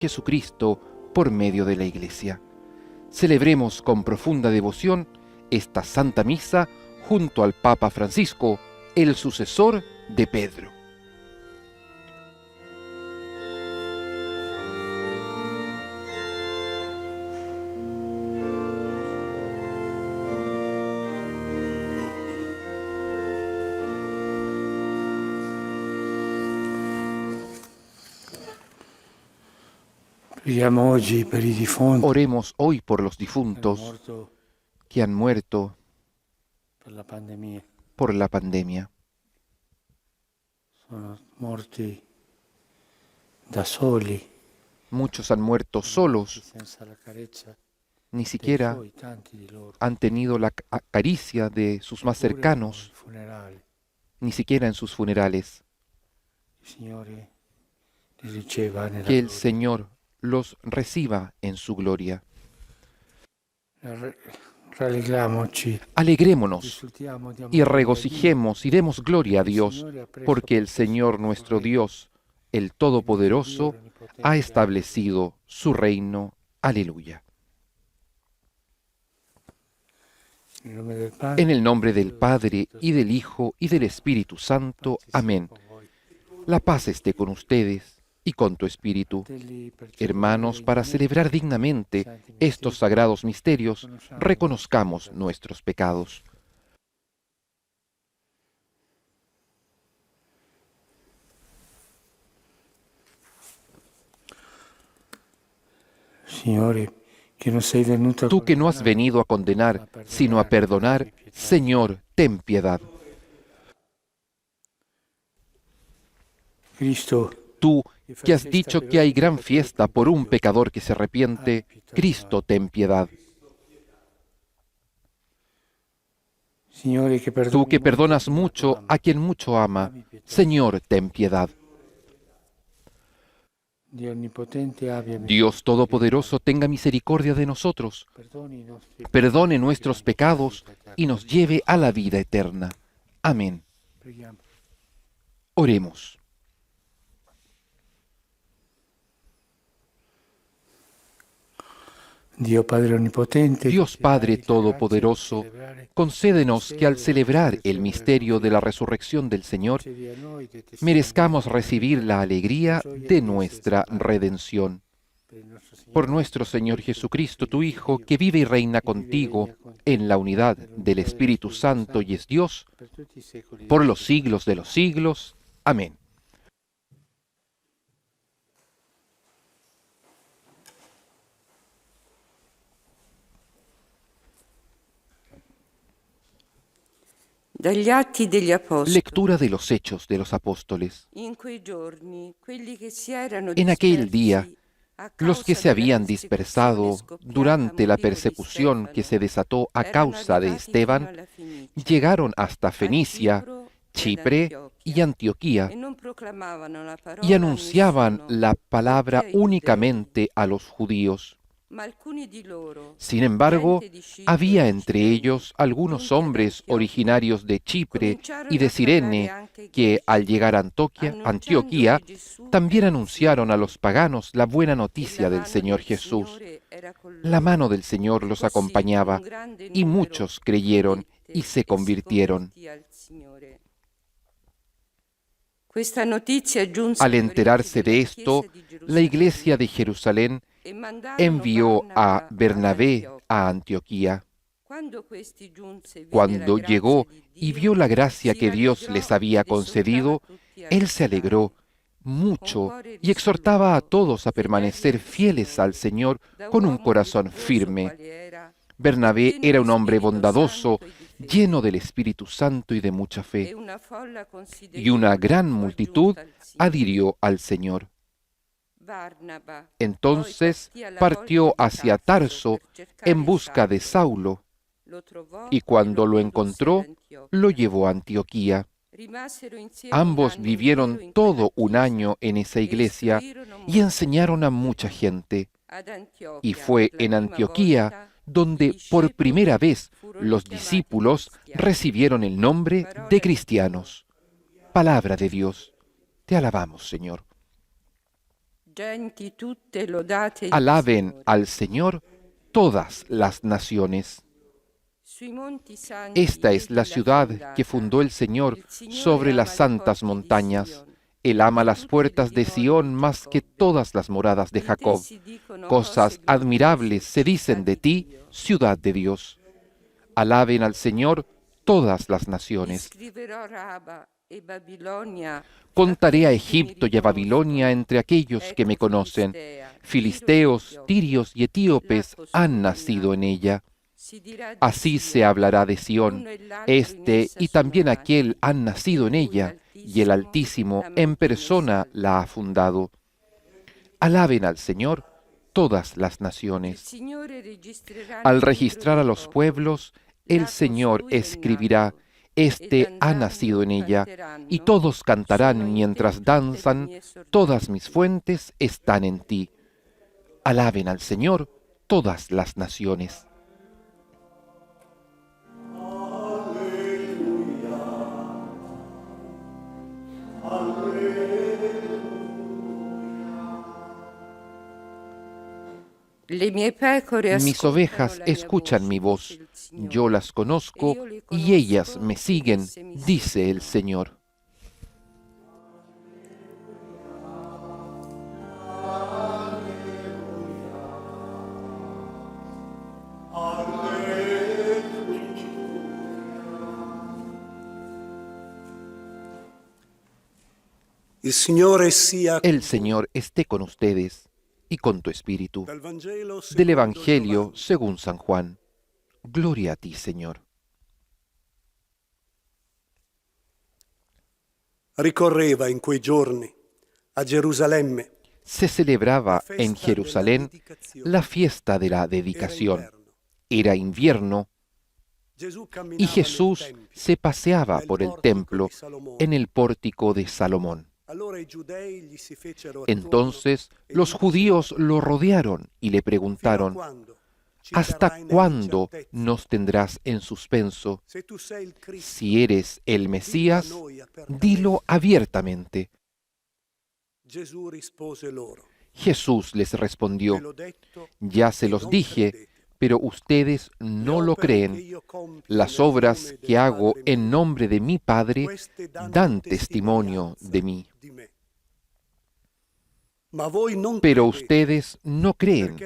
Jesucristo por medio de la Iglesia. Celebremos con profunda devoción esta Santa Misa junto al Papa Francisco, el sucesor de Pedro. Oremos hoy por los difuntos que han muerto por la pandemia. Muchos han muerto solos, ni siquiera han tenido la caricia de sus más cercanos, ni siquiera en sus funerales. Que el Señor los reciba en su gloria. Alegrémonos y regocijemos y demos gloria a Dios, porque el Señor nuestro Dios, el Todopoderoso, ha establecido su reino. Aleluya. En el nombre del Padre, y del Hijo, y del Espíritu Santo. Amén. La paz esté con ustedes y con tu espíritu. Hermanos, para celebrar dignamente estos sagrados misterios, reconozcamos nuestros pecados. Tú que no has venido a condenar, sino a perdonar, Señor, ten piedad. Tú que has dicho que hay gran fiesta por un pecador que se arrepiente, Cristo, ten piedad. Tú que perdonas mucho a quien mucho ama, Señor, ten piedad. Dios Todopoderoso, tenga misericordia de nosotros, perdone nuestros pecados y nos lleve a la vida eterna. Amén. Oremos. Dios Padre Todopoderoso, concédenos que al celebrar el misterio de la resurrección del Señor, merezcamos recibir la alegría de nuestra redención. Por nuestro Señor Jesucristo, tu Hijo, que vive y reina contigo en la unidad del Espíritu Santo y es Dios, por los siglos de los siglos. Amén. Lectura de los Hechos de los Apóstoles. En aquel día, los que se habían dispersado durante la persecución que se desató a causa de Esteban, llegaron hasta Fenicia, Chipre y Antioquía, y anunciaban la palabra únicamente a los judíos. Sin embargo, había entre ellos algunos hombres originarios de Chipre y de Cirene que, al llegar a Antioquía, también anunciaron a los paganos la buena noticia del Señor Jesús. La mano del Señor los acompañaba, y muchos creyeron y se convirtieron. Al enterarse de esto, la iglesia de Jerusalén envió a Bernabé a Antioquía. Cuando llegó y vio la gracia que Dios les había concedido, él se alegró mucho y exhortaba a todos a permanecer fieles al Señor con un corazón firme. Bernabé era un hombre bondadoso, lleno del Espíritu Santo y de mucha fe, y una gran multitud adhirió al Señor. Entonces partió hacia Tarso en busca de Saulo, y cuando lo encontró, lo llevó a Antioquía. Ambos vivieron todo un año en esa iglesia y enseñaron a mucha gente. Y fue en Antioquía donde por primera vez los discípulos recibieron el nombre de cristianos. Palabra de Dios. Te alabamos, Señor. Alaben al Señor todas las naciones. Esta es la ciudad que fundó el Señor sobre las santas montañas. Él ama las puertas de Sión más que todas las moradas de Jacob. Cosas admirables se dicen de ti, ciudad de Dios. Alaben al Señor todas las naciones. Contaré a Egipto y a Babilonia entre aquellos que me conocen. Filisteos, tirios y etíopes han nacido en ella. Así se hablará de Sión, este y también aquel han nacido en ella, y el Altísimo en persona la ha fundado. Alaben al Señor todas las naciones. Al registrar a los pueblos, el Señor escribirá, este ha nacido en ella, y todos cantarán mientras danzan, todas mis fuentes están en ti. Alaben al Señor todas las naciones. Mis ovejas escuchan mi voz, yo las conozco y ellas me siguen, dice el Señor. El Señor esté con ustedes y con tu espíritu. Del Evangelio según San Juan. Gloria a ti, Señor. Ricorreva in quei giorni a Gerusalemme Se celebraba en Jerusalén la fiesta de la dedicación. Era invierno y Jesús se paseaba por el templo en el pórtico de Salomón. Entonces los judíos lo rodearon y le preguntaron, ¿hasta cuándo nos tendrás en suspenso? Si eres el Mesías, dilo abiertamente. Jesús les respondió, ya se los dije, pero ustedes no lo creen. Las obras que hago en nombre de mi Padre dan testimonio de mí. Pero ustedes no creen,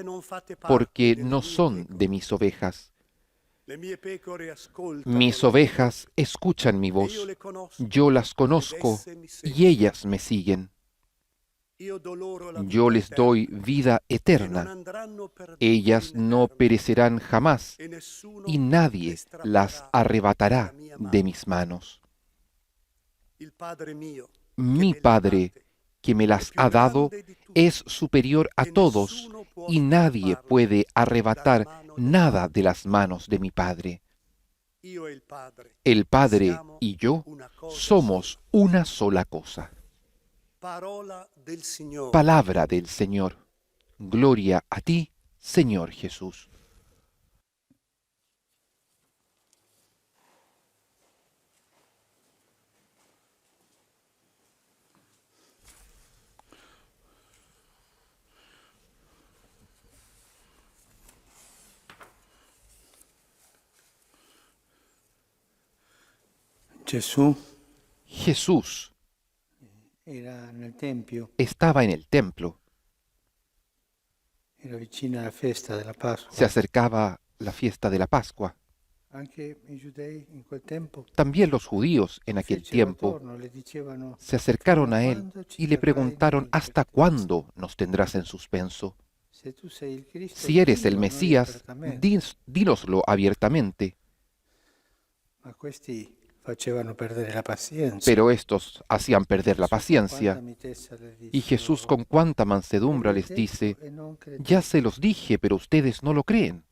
porque no son de mis ovejas. Mis ovejas escuchan mi voz, yo las conozco y ellas me siguen. Yo les doy vida eterna, ellas no perecerán jamás, y nadie las arrebatará de mis manos. Mi Padre, que me las ha dado, es superior a todos, y nadie puede arrebatar nada de las manos de mi Padre. El Padre y yo somos una sola cosa. Palabra del Señor. Gloria a ti, Señor Jesús. Jesús estaba en el templo. Se acercaba la fiesta de la Pascua. También los judíos en aquel tiempo se acercaron a él y le preguntaron, ¿hasta cuándo nos tendrás en suspenso? Si eres el Mesías, dínoslo abiertamente. Pero estos hacían perder la paciencia. Y Jesús con cuánta mansedumbre les dice, ya se los dije, pero ustedes no lo creen.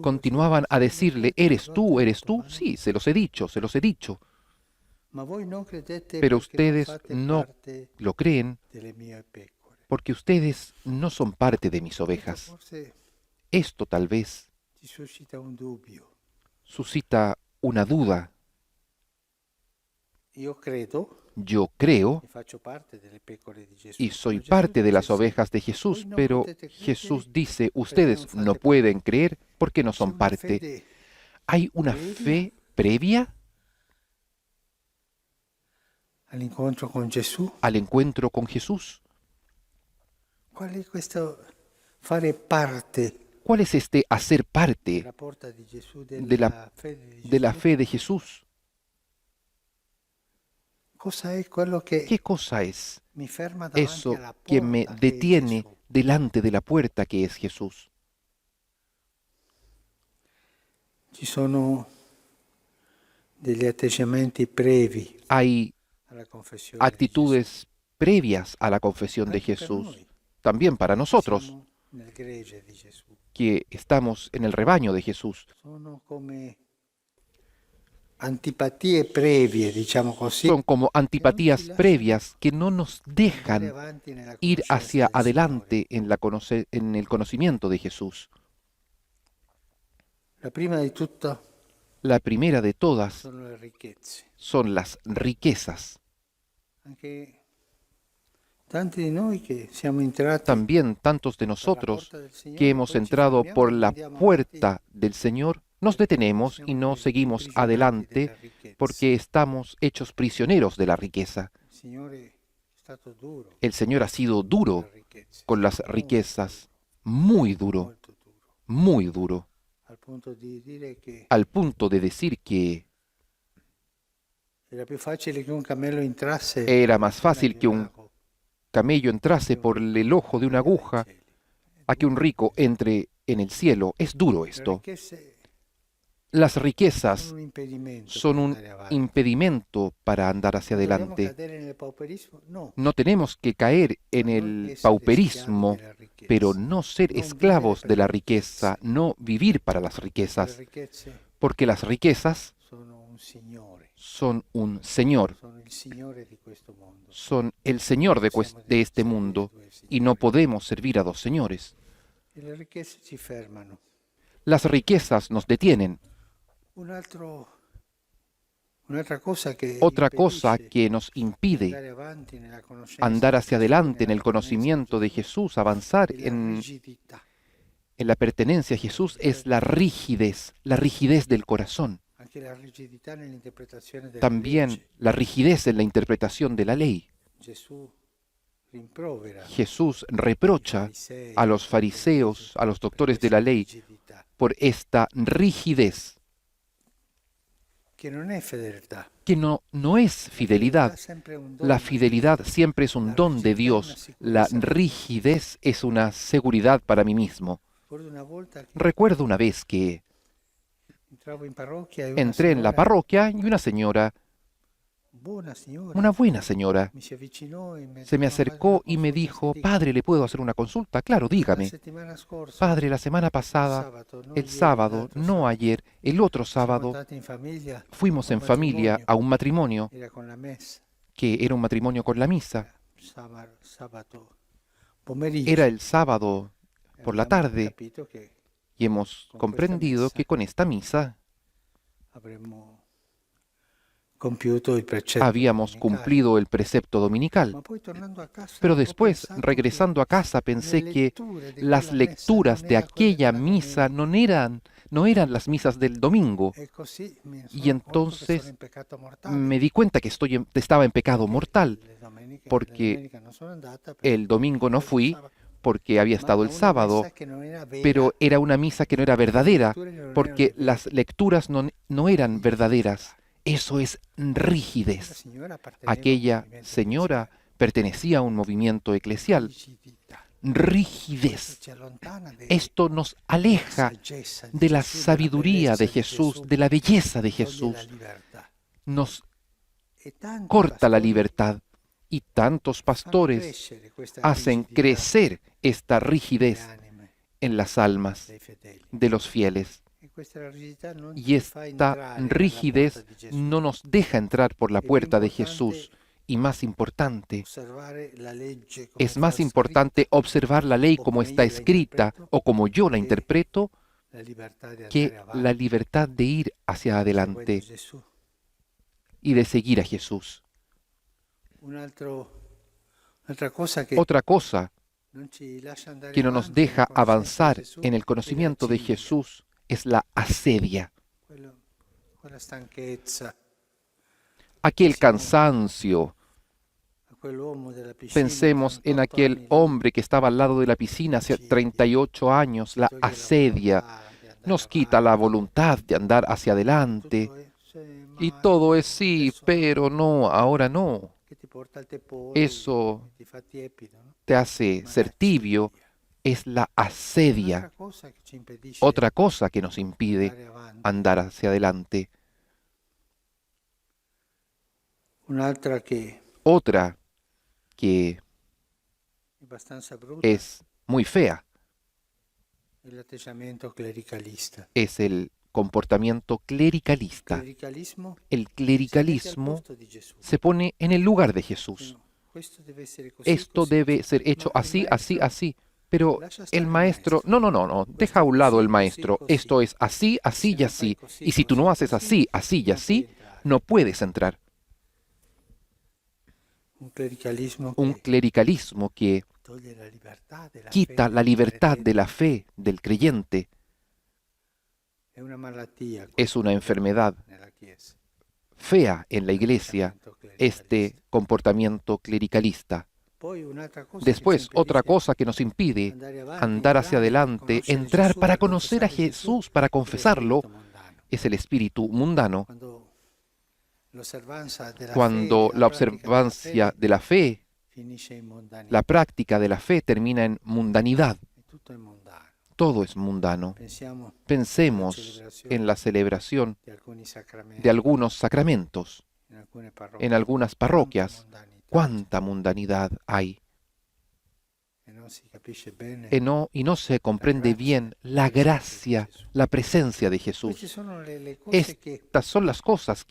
Continuaban a decirle, ¿eres tú? ¿Eres tú? Sí, se los he dicho, se los he dicho. Pero ustedes no lo creen porque ustedes no son parte de mis ovejas. Esto tal vez suscita una duda. Yo creo e faccio parte delle pecore di Gesù. y soy Però Gesù parte de dice, las se ovejas de voi Jesús, non pero potete Jesús credere dice, perché non ustedes no fate pueden parte. creer porque no C'è son una parte. fede ¿Hay una previa fe previa all'incontro con Gesù. al encuentro con Jesús? Qual è questo fare parte ¿Cuál es este hacer parte della porta di Gesù, de la, della fede di de la Gesù? fe de Jesús? Cosa è quello che ¿Qué cosa es mi ferma davanti eso alla que me porta che è detiene Gesù? delante de la puerta que es Jesús? Ci sono degli atteggiamenti brevi Hay alla confessione di Gesù. actitudes previas a la confesión de Anche per Jesús, noi, también para che nosotros, siamo nel gregge di Gesù. que estamos en el rebaño de Jesús. Sono come antipatie previe, diciamo così, Son como che non ci antipatías lasciano previas que no nos andare dejan avanti nella ir conoscenza hacia del Signore. adelante en el conocimiento de Jesús. La prima di tutto La primera de todas sono le ricchezze. son las riquezas. Anche tanti di noi che siamo entrati También tantos de per la nosotros porta del Signore, que hemos poi ci entrado fermiamo por e la andiamo puerta del Señor, nos detenemos y no siamo seguimos imprigionati adelante della ricchezza. porque estamos hechos prisioneros de la riqueza. Il Signore è stato duro El Señor ha sido con duro le ricchezze, con las molto riquezas, muy duro, molto duro, muy duro, al punto di dire che al punto de decir que era più facile che un cammello entrasse era más nella fácil que un ago camello entrase che un por ricco el ojo de una entrasse aguja nei cieli. a que un rico entre en el cielo. Es duro Le esto. ricchezze Las riquezas sono un impedimento son per un andare avanti. impedimento para andar hacia Dobbiamo adelante. cadere nel pauperismo? No, No tenemos que caer en ma non el essere pauperismo, schiavi della ricchezza. pero no ser Non esclavos vivere de la per le riqueza, ricchezze. no vivir para las Le riquezas, ricchezze porque las riquezas sono un signore, son un señor, sono il signore di questo mondo. son el señor de este mundo, y no podemos servir a dos señores. E le ricchezze ci fermano. Las riquezas nos detienen. Un'altra cosa che Otra cosa impedisce que nos impide andare avanti nella conoscenza andar di hacia Gesù, adelante en nella el conocimiento de dipendenza Jesús, avanzar di Gesù, è la rigidità. en la pertenencia a Jesús, es la rigidez del corazón. Anche la rigidità nell'interpretazione della También legge. la rigidez en la interpretación de la ley. Gesù rimprovera Jesús reprocha a los fariseos, a los doctores de la ley, rigidità, por esta rigidez, che non è fedeltà. que no es fidelidad. La fidelidad siempre es un don de Dios. La rigidez es una seguridad para mí mismo. Una volta che Recuerdo una vez que entravo in parrocchia e una entré en la signora, parroquia y una señora, buona signora, una buena señora, mi si avvicinò e mi se me dijo, "Padre, acercò una y me consulta, dijo, si dica". Padre, ¿le puedo hacer una consulta? Claro, La dígame. settimana scorsa, Padre, la semana pasada, sabato, no el ieri, sábado, l'altro no sabato, ayer, el otro siamo sábado, andati in famiglia, fuimos a un en familia matrimonio, a un matrimonio era con la messa, que era un matrimonio con la misa. sabato pomeriggio. Era el sábado por la Abbiamo tarde capito che y hemos con comprendido questa que con esta misa avremmo compiuto il precetto habíamos domenicale. cumplido el precepto dominical. Ma poi tornando a casa, Pero ho después, pensato regresando a casa, che pensé le que letture di las quella messa lecturas non de era quelle aquella della misa domenica. no eran las misas del domingo. E così mi sono Y accorto che entonces sono in peccato mortale. me di cuenta que estaba en pecado mortal, Le domeniche- porque la domenica non sono andata perché el domingo no fui pensavo, porque había ma estado el una sábado, messa che non era vera, pero era una misa que no era verdadera, le letture non porque erano vere. las lecturas no eran verdaderas. Eso es La rigidez. signora apparteneva a un Aquella movimento señora pertenecía a un movimiento eclesial. rigidità. Rigidez. Ci allontana de- Esto nos aleja saggezza de la Gesù, della sabiduría de bellezza di Jesús, Gesù, de la belleza de toglie la Jesús. libertà. Nos E tanti corta la pastori libertad. Y tantos fanno pastores crescere questa hacen rigidità crecer esta nelle rigidez anime en las almas dei fedeli. de los fieles. E questa rigidità non Y ci fa esta entrare nella rigidez porta di Gesù. no nos deja entrar por la Es puerta de importante Jesús. Y más importante, Osservare la legge come es más sta importante observar la ley como está escrita o como yo la interpreto scritta, la libertà di que andare avanti, la libertad de ir hacia seguendo adelante Gesù. y de seguir a Jesús. Un'altra cosa che Otra cosa non ci lascia andare que no nos avanti nella deja conoscenza di avanzar Gesù en el è conocimiento de l'acidia, Jesús es la asedia, quella stanchezza. aquel Pensiamo cansancio. a quell'uomo della piscina, Pensemos en 38 aquel anni lì, hombre que estaba al lado de la piscina hace l'acidia, 38 años, ci la toglie la asedia, volontà di andare nos quita la avanti. voluntad de andar hacia adelante. Tutto è, sì, Y ma todo es sí, adesso pero no, no, ahora no. che ti porta al tepore Eso e ti fa tiepido, no? te hace Ma ser tibio, l'acidia. es la Un'altra asedia. cosa che ci impedisce Otra cosa que nos impide andare avanti, andar hacia adelante. un'altra che Otra que è abbastanza brutta, es muy fea è l'atteggiamento clericalista. es el comportamiento clericalista. Clericalismo El si mette al clericalismo posto di Gesù. se pone en el lugar de Jesús. No, questo deve essere così, Esto così. debe ser hecho Ma il así, así, maestro así. Pero lascia el stare il maestro, maestro. no, Questo deja a è un lado così, el così, maestro. così. Esto es así, así Se y non fai así. così, Y si tú così, no haces così, así, así y non puoi así, entrare. no puedes entrar. Un clericalismo Un che clericalismo que toglie la libertà della quita fede la del libertad de credente. la fe del creyente. È una malattia Es questo una enfermedad nella Chiesa. fea en la iglesia, L'atteggiamento este clericalista. comportamiento clericalista. Poi un'altra cosa che ci Después, otra impedisce cosa que nos impide andare avanti, andar hacia entrare per adelante, conoscere entrar Gesù, para per conocer a confessare Gesù, Jesús, para è lo confesarlo, spirito mondano. es el espíritu mundano. Quando l'osservanza della Cuando fede, la la pratica della observancia fede de la fe, finisce in mondanità. la práctica de la fe termina en mundanidad. È tutto in mondano. Todo es mundano. Pensiamo alla Pensemos celebrazione en la celebración di alcuni sacramenti de algunos sacramentos in alcune en parrocchie. algunas Quanta parroquias. mondanità Cuánta mundanidad hay. c'è. E non si capisce bene. Y no se comprende bien la gracia, la presencia de Queste Jesús. sono le cose che Estas son las cosas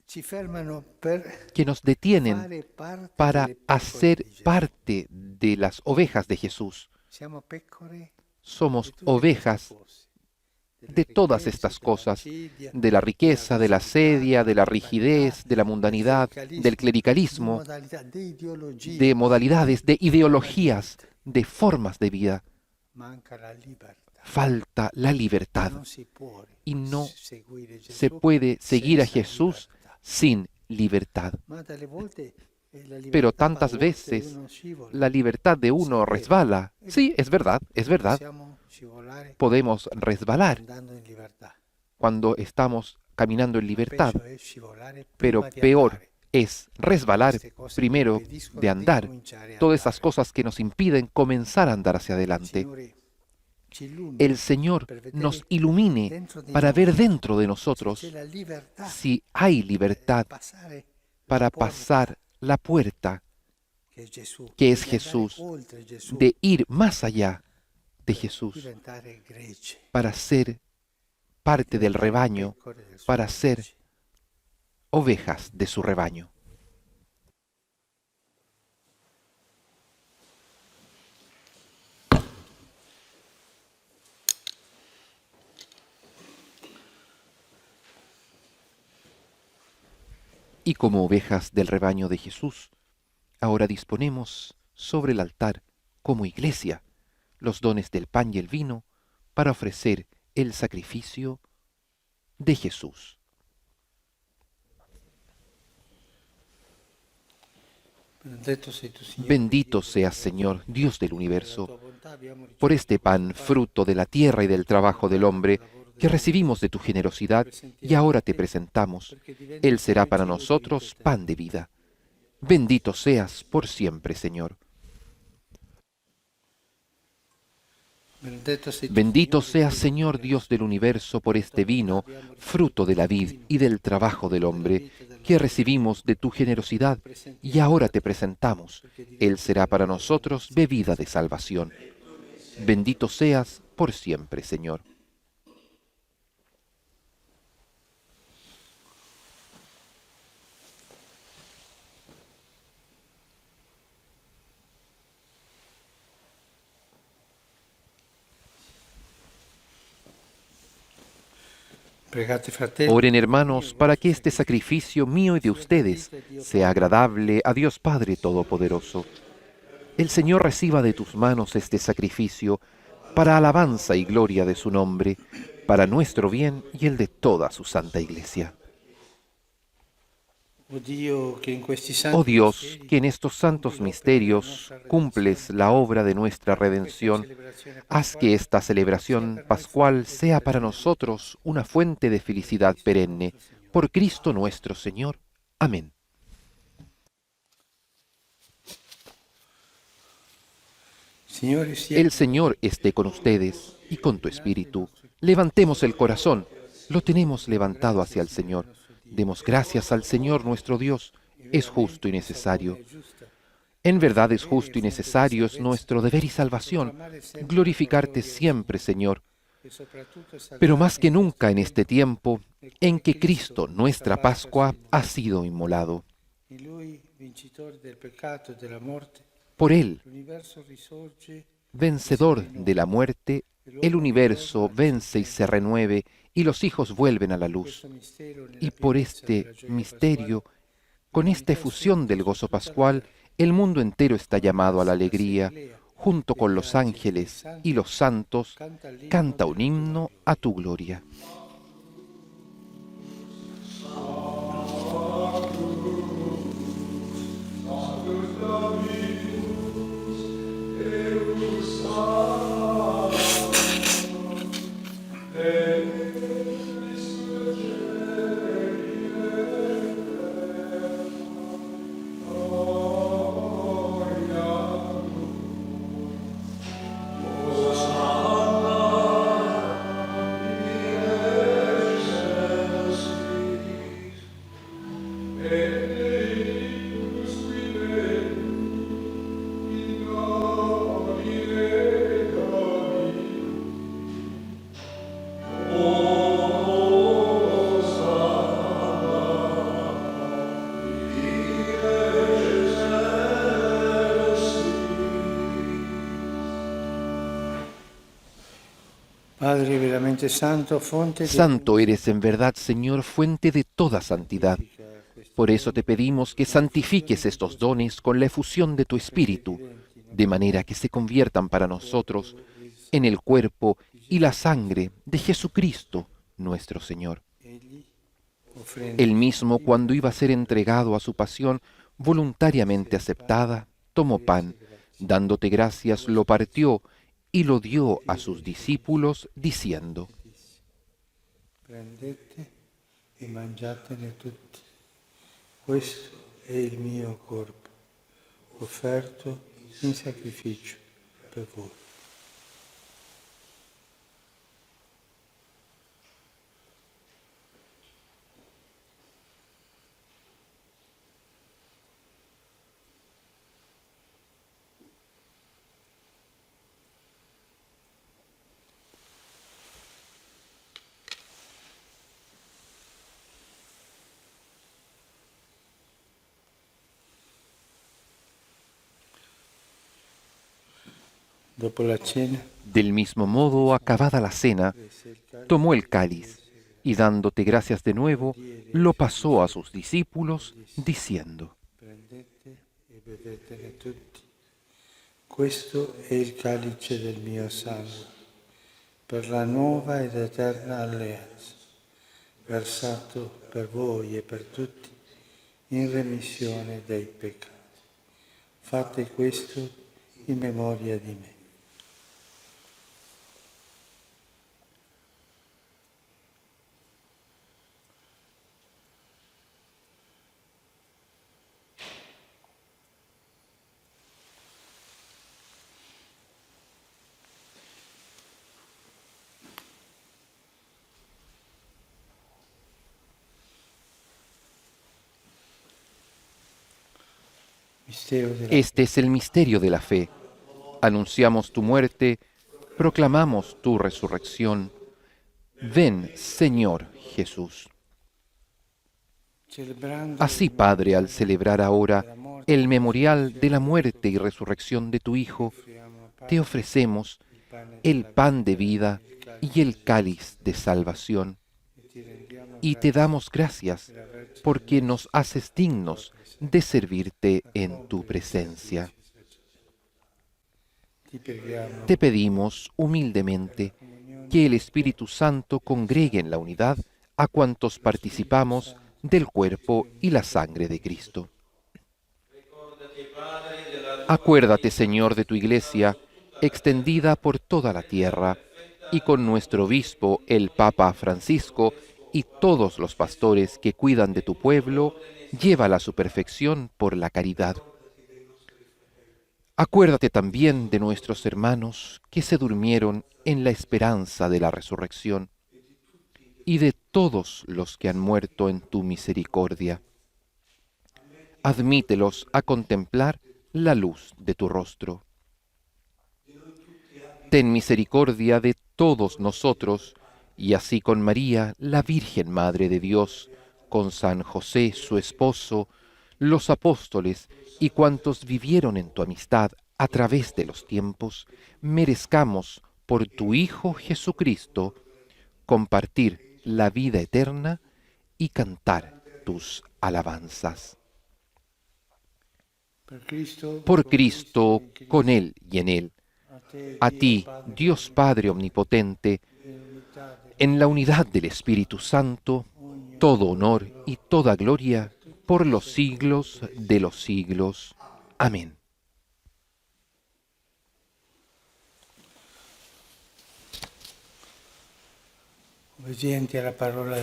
ci fermano per que nos detienen fare parte para delle pecore hacer di Gesù. parte de las ovejas de Jesús. Siamo pecore Somos di tutte queste ovejas cose, della de todas ricchezza, estas della cosas, accidia, de la riqueza, de la facilità, sedia, de la della rigidez, de la mundanidad, del di clericalismo, modalità, di ideologia. de modalidades, de ideologías, de formas de vida. Manca la libertà. Falta la libertad Non si può y no seguire Gesù se puede seguir a senza Jesús libertà. sin libertad. Ma dalle volte la Pero libertà va tantas oltre, veces uno scivola. la libertad de uno resbala. Sí, es verdad, es verdad. Possiamo scivolare Podemos resbalar andando in libertà. cuando estamos caminando en libertad, Peggio è scivolare pero prima di peor andare. es resbalar Queste cose primero che impediscono de di andar. cominciare a Todas esas andare. cosas que nos impiden comenzar a andar hacia Il adelante. Signore ci illumina El Señor per vedere nos ilumine dentro di para noi ver dentro de se nosotros c'è la libertà si hay libertad passare para la porta pasar la puerta, che è Gesù, que es di andare Jesús, oltre Gesù, de ir más allá de Jesús, diventare greci, para ser parte del rebaño, pecore del suo para ser gregge. ovejas de su rebaño. Y como ovejas del rebaño de Jesús, ahora disponemos sobre el altar, como iglesia, los dones del pan y el vino para ofrecer el sacrificio de Jesús. Bendito seas, Señor, Dios del universo, por este pan, fruto de la tierra y del trabajo del hombre, que recibimos de tu generosidad y ahora te presentamos. Él será para nosotros pan de vida. Bendito seas por siempre, Señor. Bendito seas, Señor Dios del universo, por este vino, fruto de la vid y del trabajo del hombre, que recibimos de tu generosidad y ahora te presentamos. Él será para nosotros bebida de salvación. Bendito seas por siempre, Señor. Pregate, fratelli, Oren, hermanos, para que este sacrificio mío y de ustedes sea agradable a Dios Padre Todopoderoso. El Señor reciba de tus manos este sacrificio para alabanza y gloria de su nombre, para nuestro bien y el de toda su santa Iglesia. Oh Dios, que en estos santos misterios cumples la obra de nuestra redención, haz que esta celebración pascual sea para nosotros una fuente de felicidad perenne. Por Cristo nuestro Señor. Amén. El Señor esté con ustedes y con tu espíritu. Levantemos el corazón. Lo tenemos levantado hacia el Señor. Demos gracias al Señor nuestro Dios. Es justo y necesario. En verdad es justo y necesario, es nuestro deber y salvación glorificarte siempre, Señor, pero más que nunca en este tiempo en que Cristo, nuestra Pascua, ha sido inmolado. Por Él, vencedor de la muerte, el universo vence y se renueve y los hijos vuelven a la luz. Y por este misterio, con esta efusión del gozo pascual, el mundo entero está llamado a la alegría. Junto con los ángeles y los santos, canta un himno a tu gloria. Padre veramente santo, fonte Santo eres en verdad, Señor, fuente de toda santidad. Por eso te pedimos que santifiques estos dones con la efusión de tu Espíritu, de manera que se conviertan para nosotros en el cuerpo y la sangre de Jesucristo, nuestro Señor. Él mismo, cuando iba a ser entregado a su pasión voluntariamente aceptada, tomó pan, dándote gracias, lo partió y lo dio a sus discípulos, diciendo: Prendete e mangiatene tutti. Questo è il mio corpo, offerto in sacrificio per voi. Dopo la cena, Del mismo modo, acabada la cena, tomó el cáliz y dándote gracias de nuevo, lo pasó a sus discípulos, diciendo: prendete e bevetene tutti. Questo è il calice del mio sangue, per la nuova ed eterna alleanza, versato per voi e per tutti in remissione dei peccati. Fate questo in memoria di me. Este es el misterio de la fe. Anunciamos tu muerte, proclamamos tu resurrección. Ven, Señor Jesús. Así, Padre, al celebrar ahora el memorial de la muerte y resurrección de tu Hijo, te ofrecemos el pan de vida y el cáliz de salvación. y te damos gracias porque nos haces dignos de servirte en tu presencia. Te pedimos humildemente que el Espíritu Santo congregue en la unidad a cuantos participamos del cuerpo y la sangre de Cristo. Acuérdate, Señor, de tu Iglesia, extendida por toda la tierra, y con nuestro obispo, el Papa Francisco, y todos los pastores que cuidan de tu pueblo, llévala a su perfección por la caridad. Acuérdate también de nuestros hermanos que se durmieron en la esperanza de la resurrección, y de todos los que han muerto en tu misericordia. Admítelos a contemplar la luz de tu rostro. Ten misericordia de todos nosotros, y así con María, la Virgen Madre de Dios, con San José, su esposo, los apóstoles y cuantos vivieron en tu amistad a través de los tiempos, merezcamos, por tu Hijo Jesucristo, compartir la vida eterna y cantar tus alabanzas. Por Cristo, con Él y en Él, a ti, Dios Padre Omnipotente, en la unidad del Espíritu Santo, todo honor y toda gloria por los siglos de los siglos. Amén.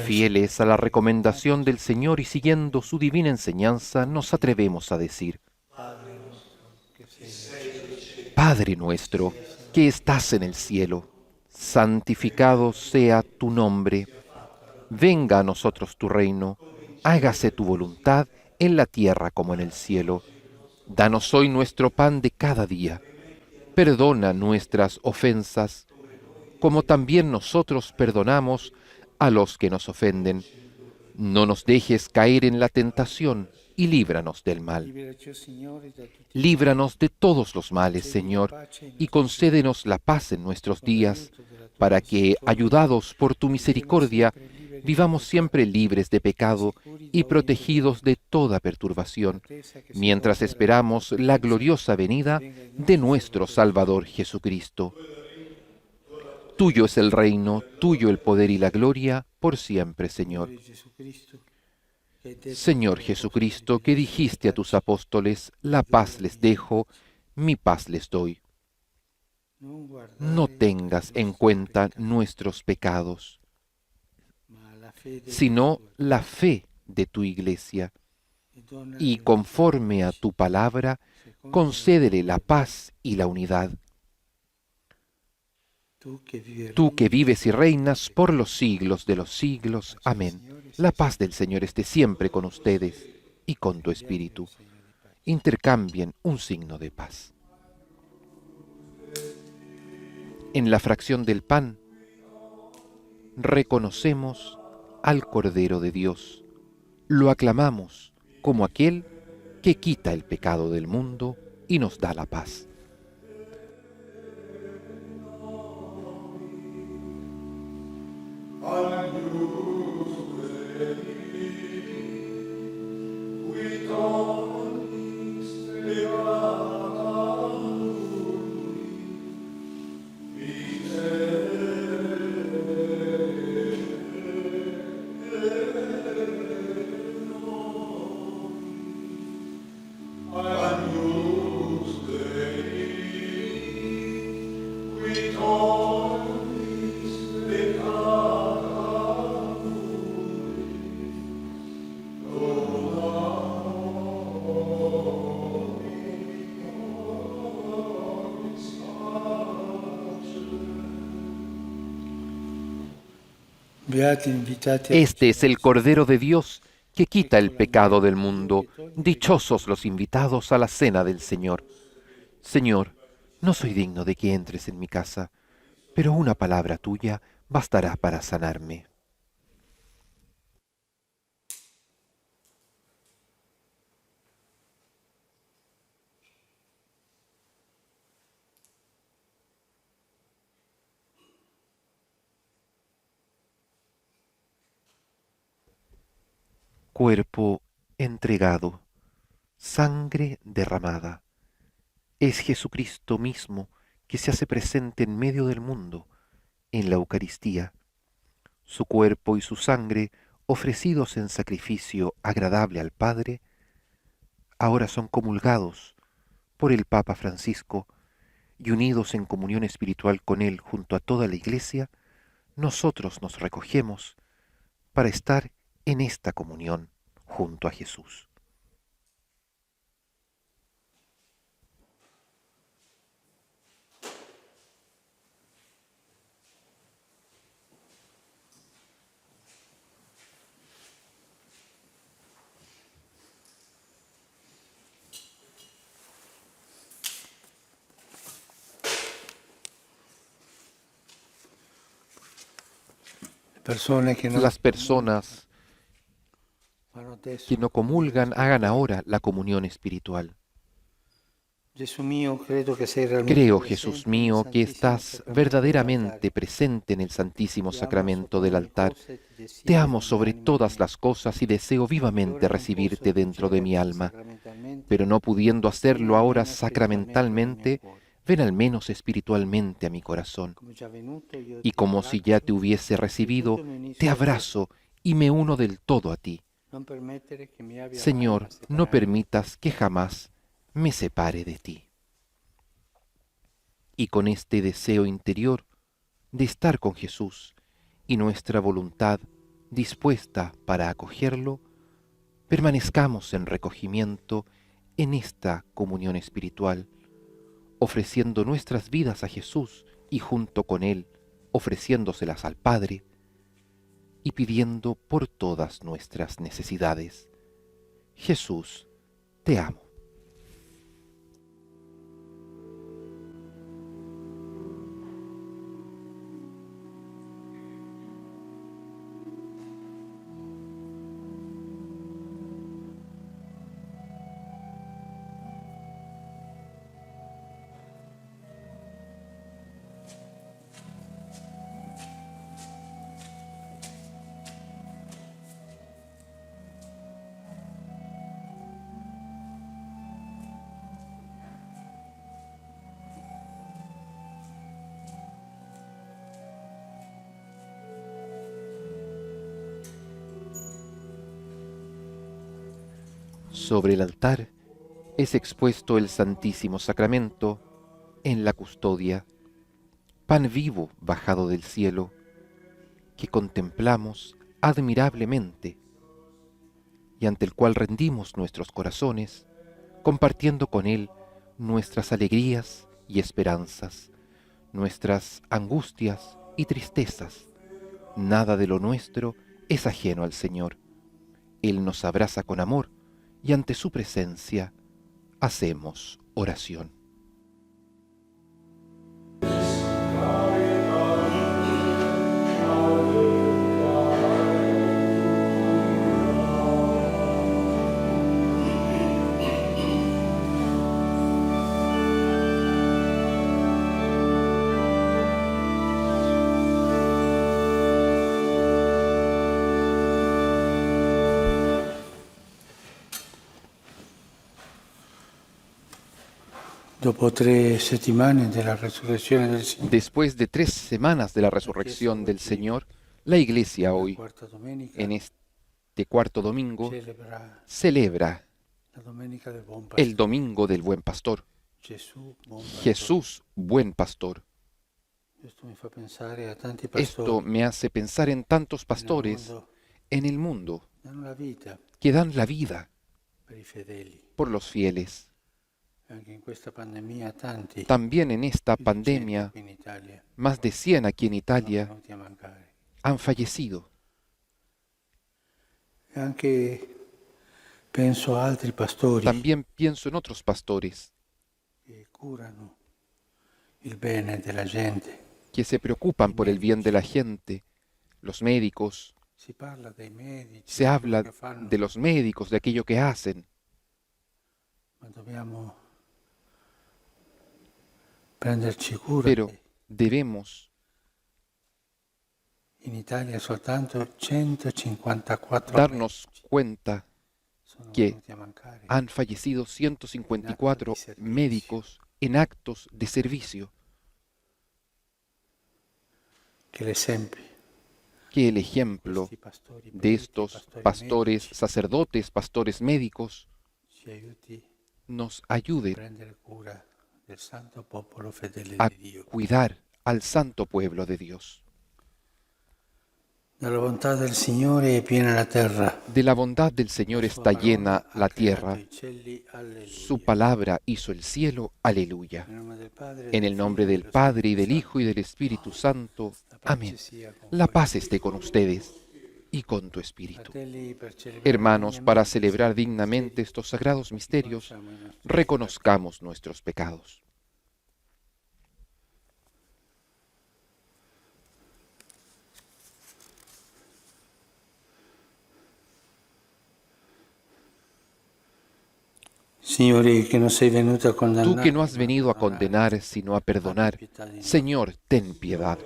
Fieles a la recomendación del Señor y siguiendo su divina enseñanza, nos atrevemos a decir: Padre nuestro, que estás en el cielo, santificado sea tu nombre. Venga a nosotros tu reino, hágase tu voluntad en la tierra como en el cielo. Danos hoy nuestro pan de cada día. Perdona nuestras ofensas, como también nosotros perdonamos a los que nos ofenden. No nos dejes caer en la tentación y líbranos del mal. Líbranos de todos los males, Señor, y concédenos la paz en nuestros días, para que, ayudados por tu misericordia, vivamos siempre libres de pecado y protegidos de toda perturbación, mientras esperamos la gloriosa venida de nuestro Salvador Jesucristo. Tuyo es el reino, tuyo el poder y la gloria, por siempre, Señor. Señor Jesucristo, que dijiste a tus apóstoles, la paz les dejo, mi paz les doy. No tengas en cuenta nuestros pecados, sino la fe de tu Iglesia, y conforme a tu palabra, concédele la paz y la unidad. Tú que vives y reinas por los siglos de los siglos. Amén. La paz del Señor esté siempre con ustedes y con tu espíritu. Intercambien un signo de paz. En la fracción del pan, reconocemos al Cordero de Dios. Lo aclamamos como aquel que quita el pecado del mundo y nos da la paz. Este es el Cordero de Dios que quita el pecado del mundo. Dichosos los invitados a la cena del Señor. Señor, no soy digno de que entres en mi casa, pero una palabra tuya bastará para sanarme. cuerpo entregado, sangre derramada. Es Jesucristo mismo que se hace presente en medio del mundo, en la Eucaristía. Su cuerpo y su sangre, ofrecidos en sacrificio agradable al Padre, ahora son comulgados por el Papa Francisco y unidos en comunión espiritual con Él junto a toda la Iglesia, nosotros nos recogemos para estar en esta comunión junto a Jesús. Las personas que no comulgan hagan ahora la comunión espiritual. Creo, Jesús mío, que estás verdaderamente presente en el Santísimo Sacramento del altar. Te amo sobre todas las cosas y deseo vivamente recibirte dentro de mi alma, pero no pudiendo hacerlo ahora sacramentalmente, ven al menos espiritualmente a mi corazón. Y como si ya te hubiese recibido, te abrazo y me uno del todo a ti. Señor, no permitas que jamás me separe de ti. Y con este deseo interior de estar con Jesús y nuestra voluntad dispuesta para acogerlo, permanezcamos en recogimiento en esta comunión espiritual, ofreciendo nuestras vidas a Jesús y junto con Él, ofreciéndoselas al Padre y pidiendo por todas nuestras necesidades. Jesús, te amo. Sobre el altar es expuesto el Santísimo Sacramento en la custodia, pan vivo bajado del cielo, que contemplamos admirablemente y ante el cual rendimos nuestros corazones, compartiendo con Él nuestras alegrías y esperanzas, nuestras angustias y tristezas. Nada de lo nuestro es ajeno al Señor. Él nos abraza con amor y ante su presencia hacemos oración. Después de 3 semanas de la resurrección del Señor, la Iglesia hoy, en este cuarto domingo, celebra el Domingo del Buen Pastor. Jesús, buen pastor. Esto me hace pensar en tantos pastores en el mundo que dan la vida por los fieles. También en esta pandemia, más de 100 aquí en Italia han fallecido. También pienso en otros pastores que se preocupan por el bien de la gente, los médicos. Se habla de los médicos, de aquello que hacen. Pero debemos In Italia soltanto 154 darnos cuenta sono que venuti a mancare han fallecido 154 médicos en actos de servicio, che l'esempio que el ejemplo questi pastori de medici, estos pastori pastores, medici, sacerdotes, pastores médicos, ci aiuti nos a ayude prendere cura del santo popolo fedele a di Dio. cuidar al santo pueblo de Dios. Dalla bontà del Signore è piena la terra. De la bondad del Señor La sua está llena parola ha la creato tierra, i cieli. su Alleluia. palabra hizo el cielo, aleluya. Nel nome del Padre, En del el nombre Figlio e del dello Padre y Spirito del Hijo y Santo. del Espíritu Santo. La pace Amén. sia con La voi. paz esté con ustedes y con tu espíritu. Fratelli, per celebrare Hermanos, para degnamente celebrar questi dignamente misteri, estos sagrados misterios, riconosciamo i nostri peccati. reconozcamos nuestros pecados. Signore, que no sei venuto a Tú condannare, que no has ma venido a amare. condenar, sino a perdonar, pietà di noi. Señor, ten piedad.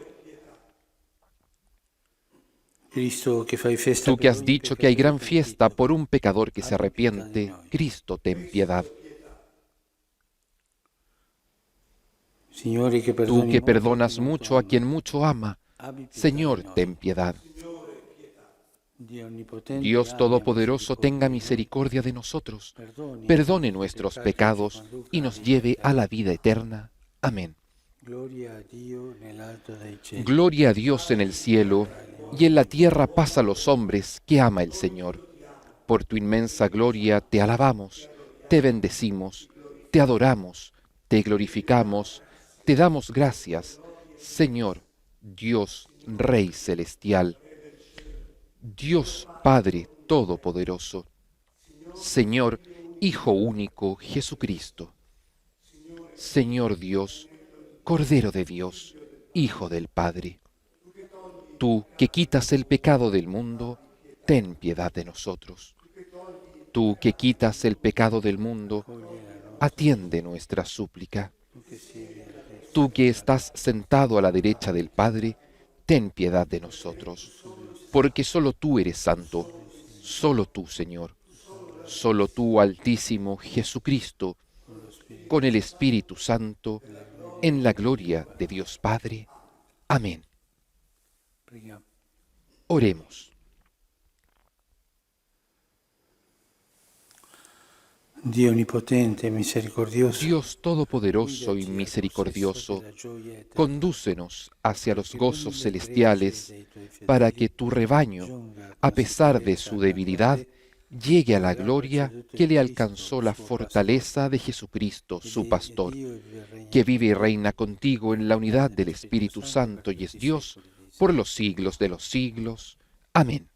Cristo, que fai festa Tú que per has ogni dicho que hay gran peccatore fiesta pentito, por un pecador que se abbi pietà di arrepiente, noi. Cristo, ten piedad. Signore, que Tú perdoni que molto perdonas a chi molto mucho a ama, quien mucho ama, abbi pietà Señor, di noi. ten piedad. Dio onnipotente, Dios abbia Todopoderoso, tenga misericordia misericordia de nosotros, di noi. perdone nuestros pecados y nos lleve a la vida eterna. Amén. Gloria a Dio nell'alto dei cieli. Gloria a Dios en el cielo y en la tierra paz a los hombres que ama el Señor. Por tu inmensa gloria te alabamos, te bendecimos, te adoramos, te glorificamos, te damos gracias, Señor, Dios, Rey celestial, Dios Padre Todopoderoso, Señor, Hijo único Jesucristo, Señor Dios, Cordero de Dios, Hijo del Padre. Tú que quitas el pecado del mundo, ten piedad de nosotros. Tú que quitas el pecado del mundo, atiende nuestra súplica. Tú que estás sentado a la derecha del Padre, ten piedad de nosotros. Porque solo tú eres santo, solo tú, Señor, solo tú, Altísimo Jesucristo, con el Espíritu Santo, en la gloria de Dios Padre. Amén. Preghiamo. Oremos. Dio onnipotente, misericordioso, Dios Todopoderoso y misericordioso, condúcenos hacia los gozos celestiales para que tu rebaño, a pesar de su debilidad, llegue a la gloria que le alcanzó la fortaleza de Jesucristo, su pastor, que vive y reina contigo en la unidad del Espíritu Santo y es Dios por los siglos de los siglos. Amén.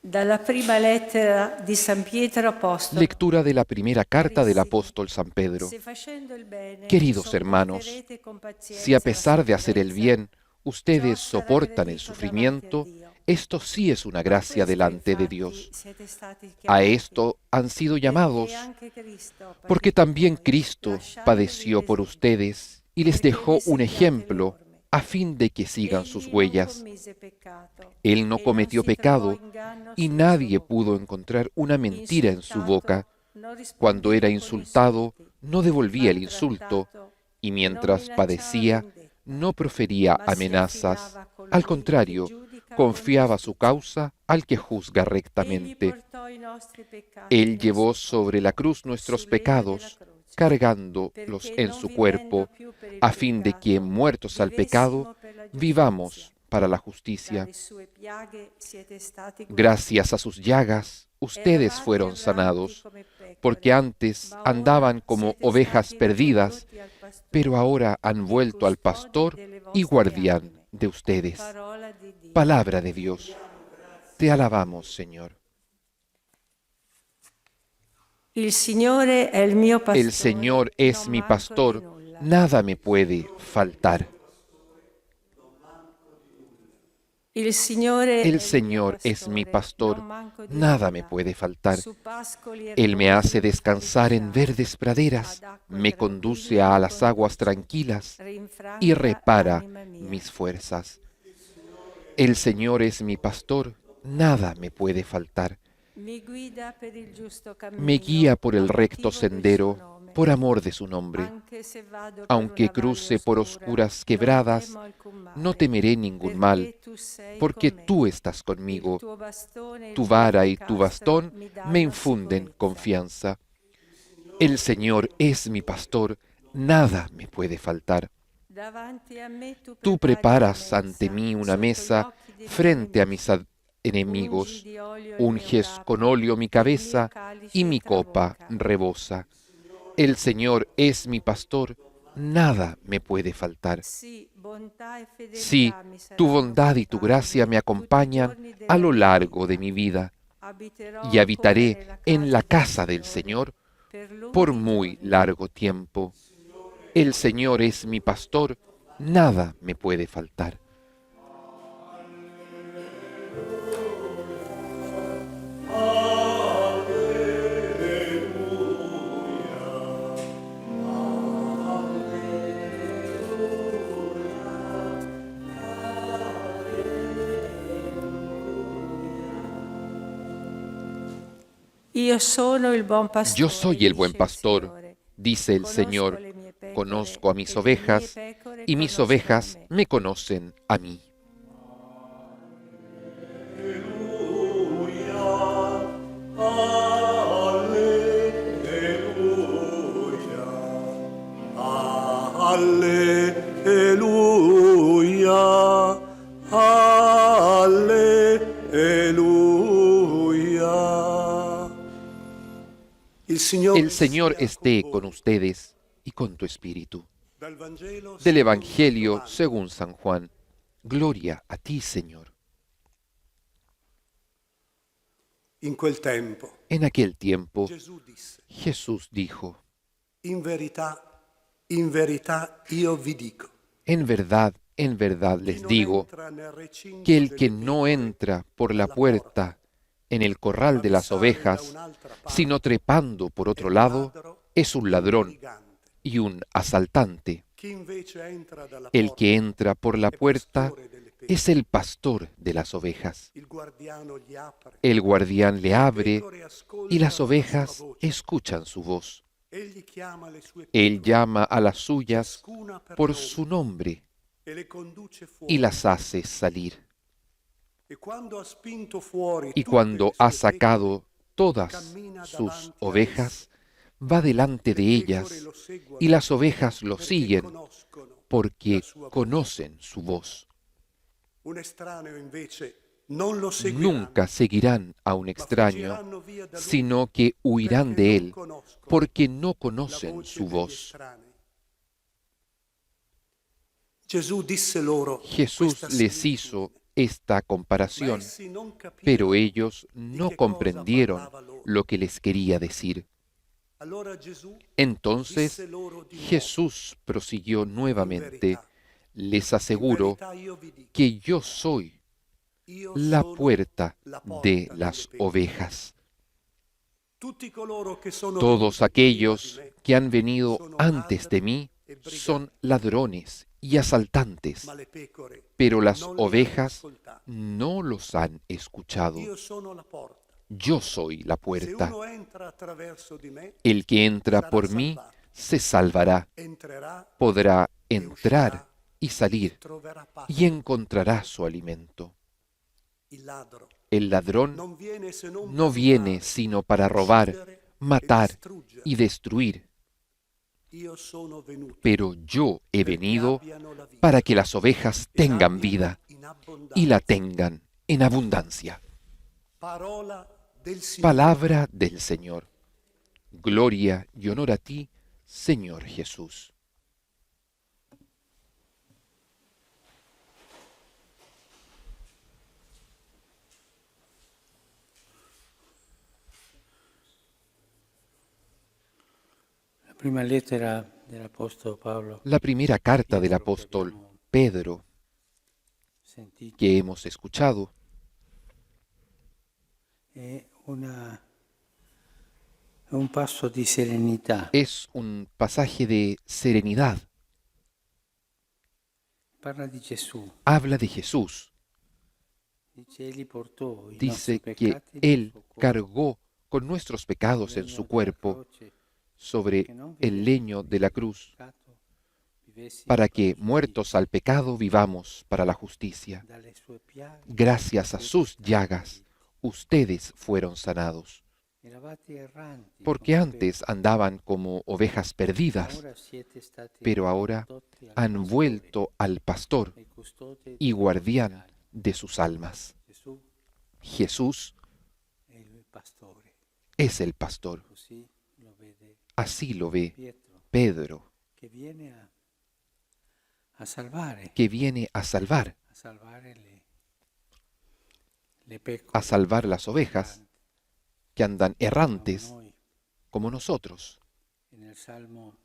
Dalla prima lettera di San Pietro Apostolo. Lectura de la primera carta del apóstol San Pedro. Queridos hermanos, si a pesar de hacer el bien, ustedes soportan el sufrimiento, esto sí es una gracia delante de Dios. A esto han sido llamados, porque también Cristo padeció por ustedes y les dejó un ejemplo a fin de que sigan sus huellas. Él no cometió pecado y nadie pudo encontrar una mentira en su boca. Cuando era insultado, no devolvía el insulto y mientras padecía, no profería amenazas. Al contrario, confiaba su causa al que juzga rectamente. Él llevó sobre la cruz nuestros pecados, cargándolos en su cuerpo, a fin de que, muertos al pecado, vivamos para la justicia. Gracias a sus llagas, ustedes fueron sanados, porque antes andaban como ovejas perdidas, pero ahora han vuelto al pastor y guardián de ustedes. Palabra de Dios. Te alabamos, Señor. El Señor es mi pastor, nada me puede faltar. El Señor es mi pastor, nada me puede faltar. Él me hace descansar en verdes praderas, me conduce a las aguas tranquilas y repara mis fuerzas. El Señor es mi pastor, nada me puede faltar. Me guía por el recto sendero, por amor de su nombre. Aunque cruce por oscuras quebradas, no temeré ningún mal, porque tú estás conmigo. Tu vara y tu bastón me infunden confianza. El Señor es mi pastor, nada me puede faltar. Tú preparas ante mí una mesa frente a mis enemigos, unges con óleo mi cabeza y mi copa rebosa. El Señor es mi pastor, nada me puede faltar. Sí, tu bondad y tu gracia me acompañan a lo largo de mi vida, y habitaré en la casa del Señor por muy largo tiempo. El Señor es mi pastor, nada me puede faltar. Yo soy el buen pastor, dice el Señor. Conozco a mis ovejas y mis ovejas me conocen a mí. Aleluya, aleluya. El Señor esté con ustedes y con tu espíritu. Del Evangelio según San Juan. Gloria a ti, Señor. En aquel tiempo, Jesús dijo: in verità, io vi dico. En verdad les digo, que el que no entra por la puerta en el corral de las ovejas, sino trepando por otro lado, es un ladrón y un asaltante. El que entra por la puerta es el pastor de las ovejas. El guardián le abre y las ovejas escuchan su voz. Él llama a las suyas por su nombre y las hace salir. Y cuando ha sacado todas sus ovejas, va delante de ellas, y las ovejas lo siguen, porque conocen su voz. Nunca seguirán a un extraño, sino que huirán de él, porque no conocen su voz. Jesús les hizo esta comparación, pero ellos no comprendieron lo que les quería decir. Entonces Jesús prosiguió nuevamente: les aseguro que yo soy la puerta de las ovejas. Todos aquellos que han venido antes de mí son ladrones y asaltantes, pero las ovejas no los han escuchado. Yo soy la puerta. El que entra por mí se salvará, podrá entrar y salir y encontrará su alimento. El ladrón no viene sino para robar, matar y destruir. Pero yo he venido para que las ovejas tengan vida y la tengan en abundancia. Palabra del Señor. Gloria y honor a ti, Señor Jesús. La primera carta del apóstol Pedro sentito que hemos escuchado è un passo di serenità. es un pasaje de serenidad. Parla di Gesù, Habla de Jesús. dice egli portò i nostri Dice que peccati nel Él suo cuore, cargó con nuestros pecados en su cuerpo sobre el leño de la cruz, para que, muertos al pecado, vivamos para la justicia. dalle sue piaghe Gracias a sus llagas, ustedes fueron sanados. eravate erranti Porque come antes andaban como ovejas petti, perdidas, ora siete stati pero ahora ricondotti al han pastore vuelto al pastor e custode y delle guardián anime. de sus almas. Gesù Jesús è il pastore, es el pastor. così lo vede Así lo ve Pietro, Pedro, che viene a salvare, que viene a salvar le pecore, a salvar las ovejas que andan errantes Noi, como nosotros. nel Salmo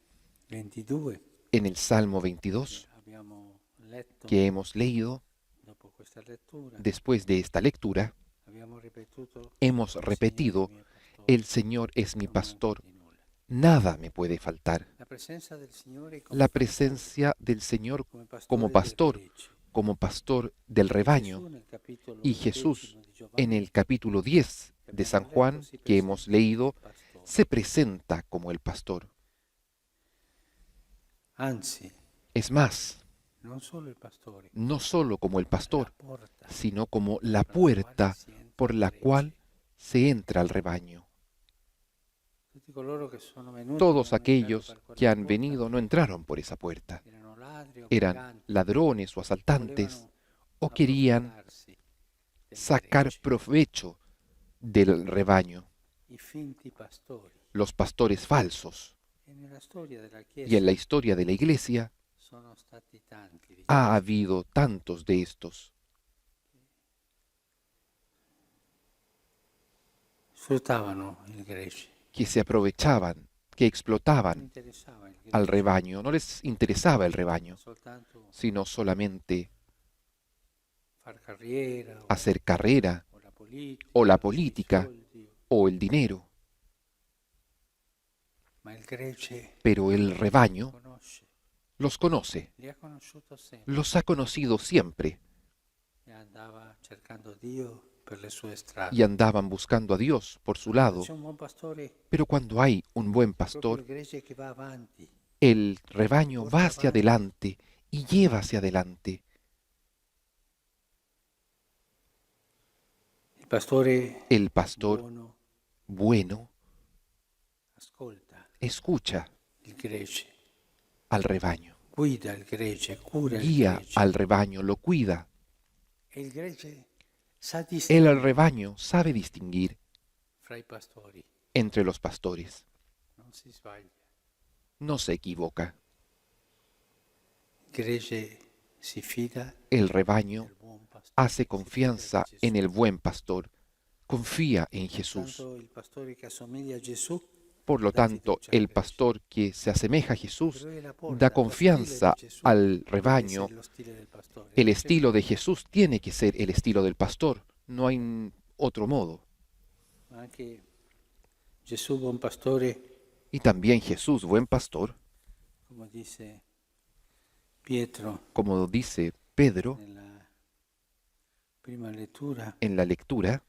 22 En el Salmo 22 abbiamo letto, que hemos leído, dopo questa lettura, después de esta lectura, abbiamo ripetuto, hemos "Il repetido, Signore è mio pastore, el Señor es mi non manco pastor, di nulla". nada me puede faltar. La presenza del Signore come La presencia del Señor como pastor, como pastor del rebaño. Gesù nel capitolo Y Jesús, 10 di Giovanni, en el capítulo 10 de San Juan, que hemos leído, se presenta como el pastor. anzi, Es más, non solo il pastore, no solo como el pastor, la porta sino como la puerta por la cual se entra al rebaño. tutti coloro che sono venuti Todos non hanno aquellos entrato per que quella han porta, venido no entraron por esa puerta. erano ladri o Eran briganti, ladrones o asaltantes volevano o querían approfittarsi del sacar gregge. provecho del rebaño, I finti pastori. los pastores falsos. E nella storia della Y Chiesa en la historia de la Iglesia sono stati tanti di ha habido tantos de estos sfruttavano il gregge, que se aprovechaban, que non explotaban interessava il al gregge, rebaño. No les interesaba el rebaño, soltanto sino solamente far carriera hacer carrera o la o la i política soldi, o el dinero. ma il gregge Pero el rebaño conosce, los conoce, li ha conosciuto sempre los ha conocido siempre e andava cercando Dio per le sue strade. y andaban buscando a Dios por su lado. C'è un buon pastore, Pero cuando hay un buen proprio pastor, il gregge che va avanti, el rebaño va hacia adelante y lleva hacia adelante. il pastore El pastor buono bueno ascolta escucha il gregge, al rebaño, guida il gregge, cura il guía gregge. al rebaño, lo cuida. E il gregge sa El distinguere rebaño sabe distinguir fra i pastori, entre los pastores, non si sbaglia. no se equivoca. Il gregge si fida El rebaño del buon pastore, hace si fida confianza di Gesù. en el buen pastor, confía en Jesús. Tanto il pastore che assomiglia a Gesù Por lo dà tanto, fiducia al el gregge. pastor que se asemeja a Jesús Però è la porta, da lo confianza stile di Gesù al deve rebaño. essere lo stile del pastore. El Non c'è estilo de modo. Jesús tiene que ser el estilo del pastor, no hay otro modo. Ma anche Gesù, buon pastore, Y también Jesús, buen pastor, come dice Pietro como dice Pedro nella prima lettura, en la lectura,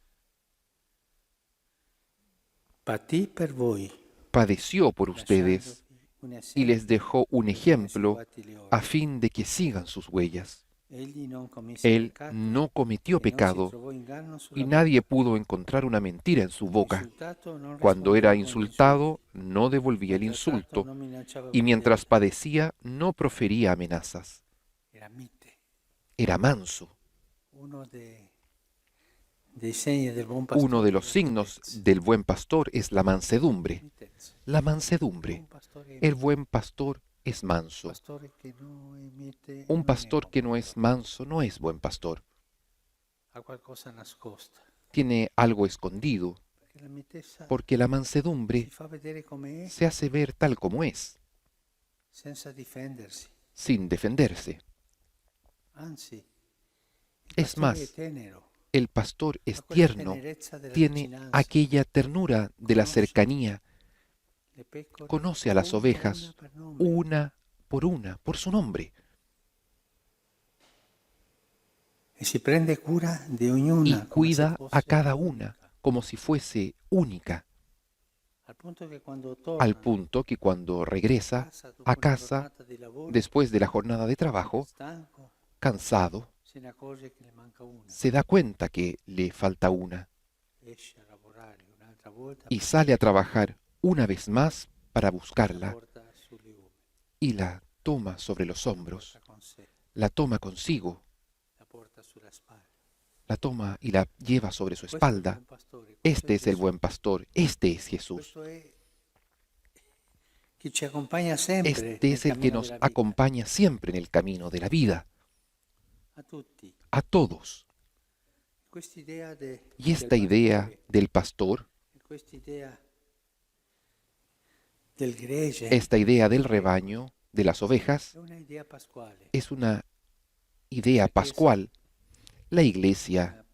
patì per voi, padeció por ustedes lasciandovi un y esempio les dejó un perché ejemplo ne seguate le a orme. fin de que sigan sus huellas. Egli non commise Él peccato no cometió e non si pecado trovò inganno sulla y nadie pudo encontrar una mentira en su boca. Insultato non Cuando rispondeva era con insultado, no devolvía el insulti, maltrattato insulto non minacciava y mientras violenza. padecía, no profería amenazas. Era mite, Era manso. uno dei segni del buon pastore. Uno de los è la signos mitezza. del buen pastor es la mansedumbre. Mitezza. La Il mansedumbre. buon pastore è El mite. buen pastor es manso. Pastore che non è mite Un non è pastor buon que no es pastore. manso no es buen pastor. Ha qualcosa nascosta. Tiene algo escondido, Perché la mitezza porque la si mansedumbre fa vedere come è se hace ver tal como es, senza difendersi. sin defenderse. Anzi, Es más, el pastor es tierno, tiene aquella ternura de la cercanía, conoce a las ovejas una, por su nombre, y cuida a cada una como si fuese única, al punto que cuando regresa a casa después de la jornada de trabajo, cansado, se da cuenta que le falta una y sale a trabajar una vez más para buscarla y la toma sobre los hombros, la toma consigo, la toma y la lleva sobre su espalda. Este es el buen pastor, este es Jesús. Este es el que nos acompaña siempre en el camino de la vida, a todos. Y esta idea del pastor, esta idea del rebaño, de las ovejas, es una idea pascual. La Iglesia,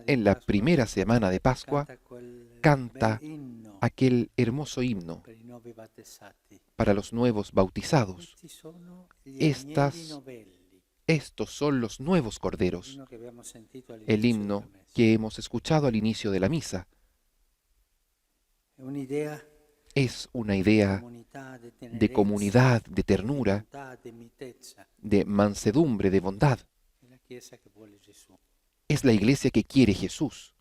en la primera semana de Pascua, canta aquel hermoso himno para los nuevos bautizados. Estos son los nuevos corderos, el himno que hemos escuchado al inicio de la misa. Es una idea de comunidad, de ternura, de mansedumbre, de bondad. Es la iglesia que quiere Jesús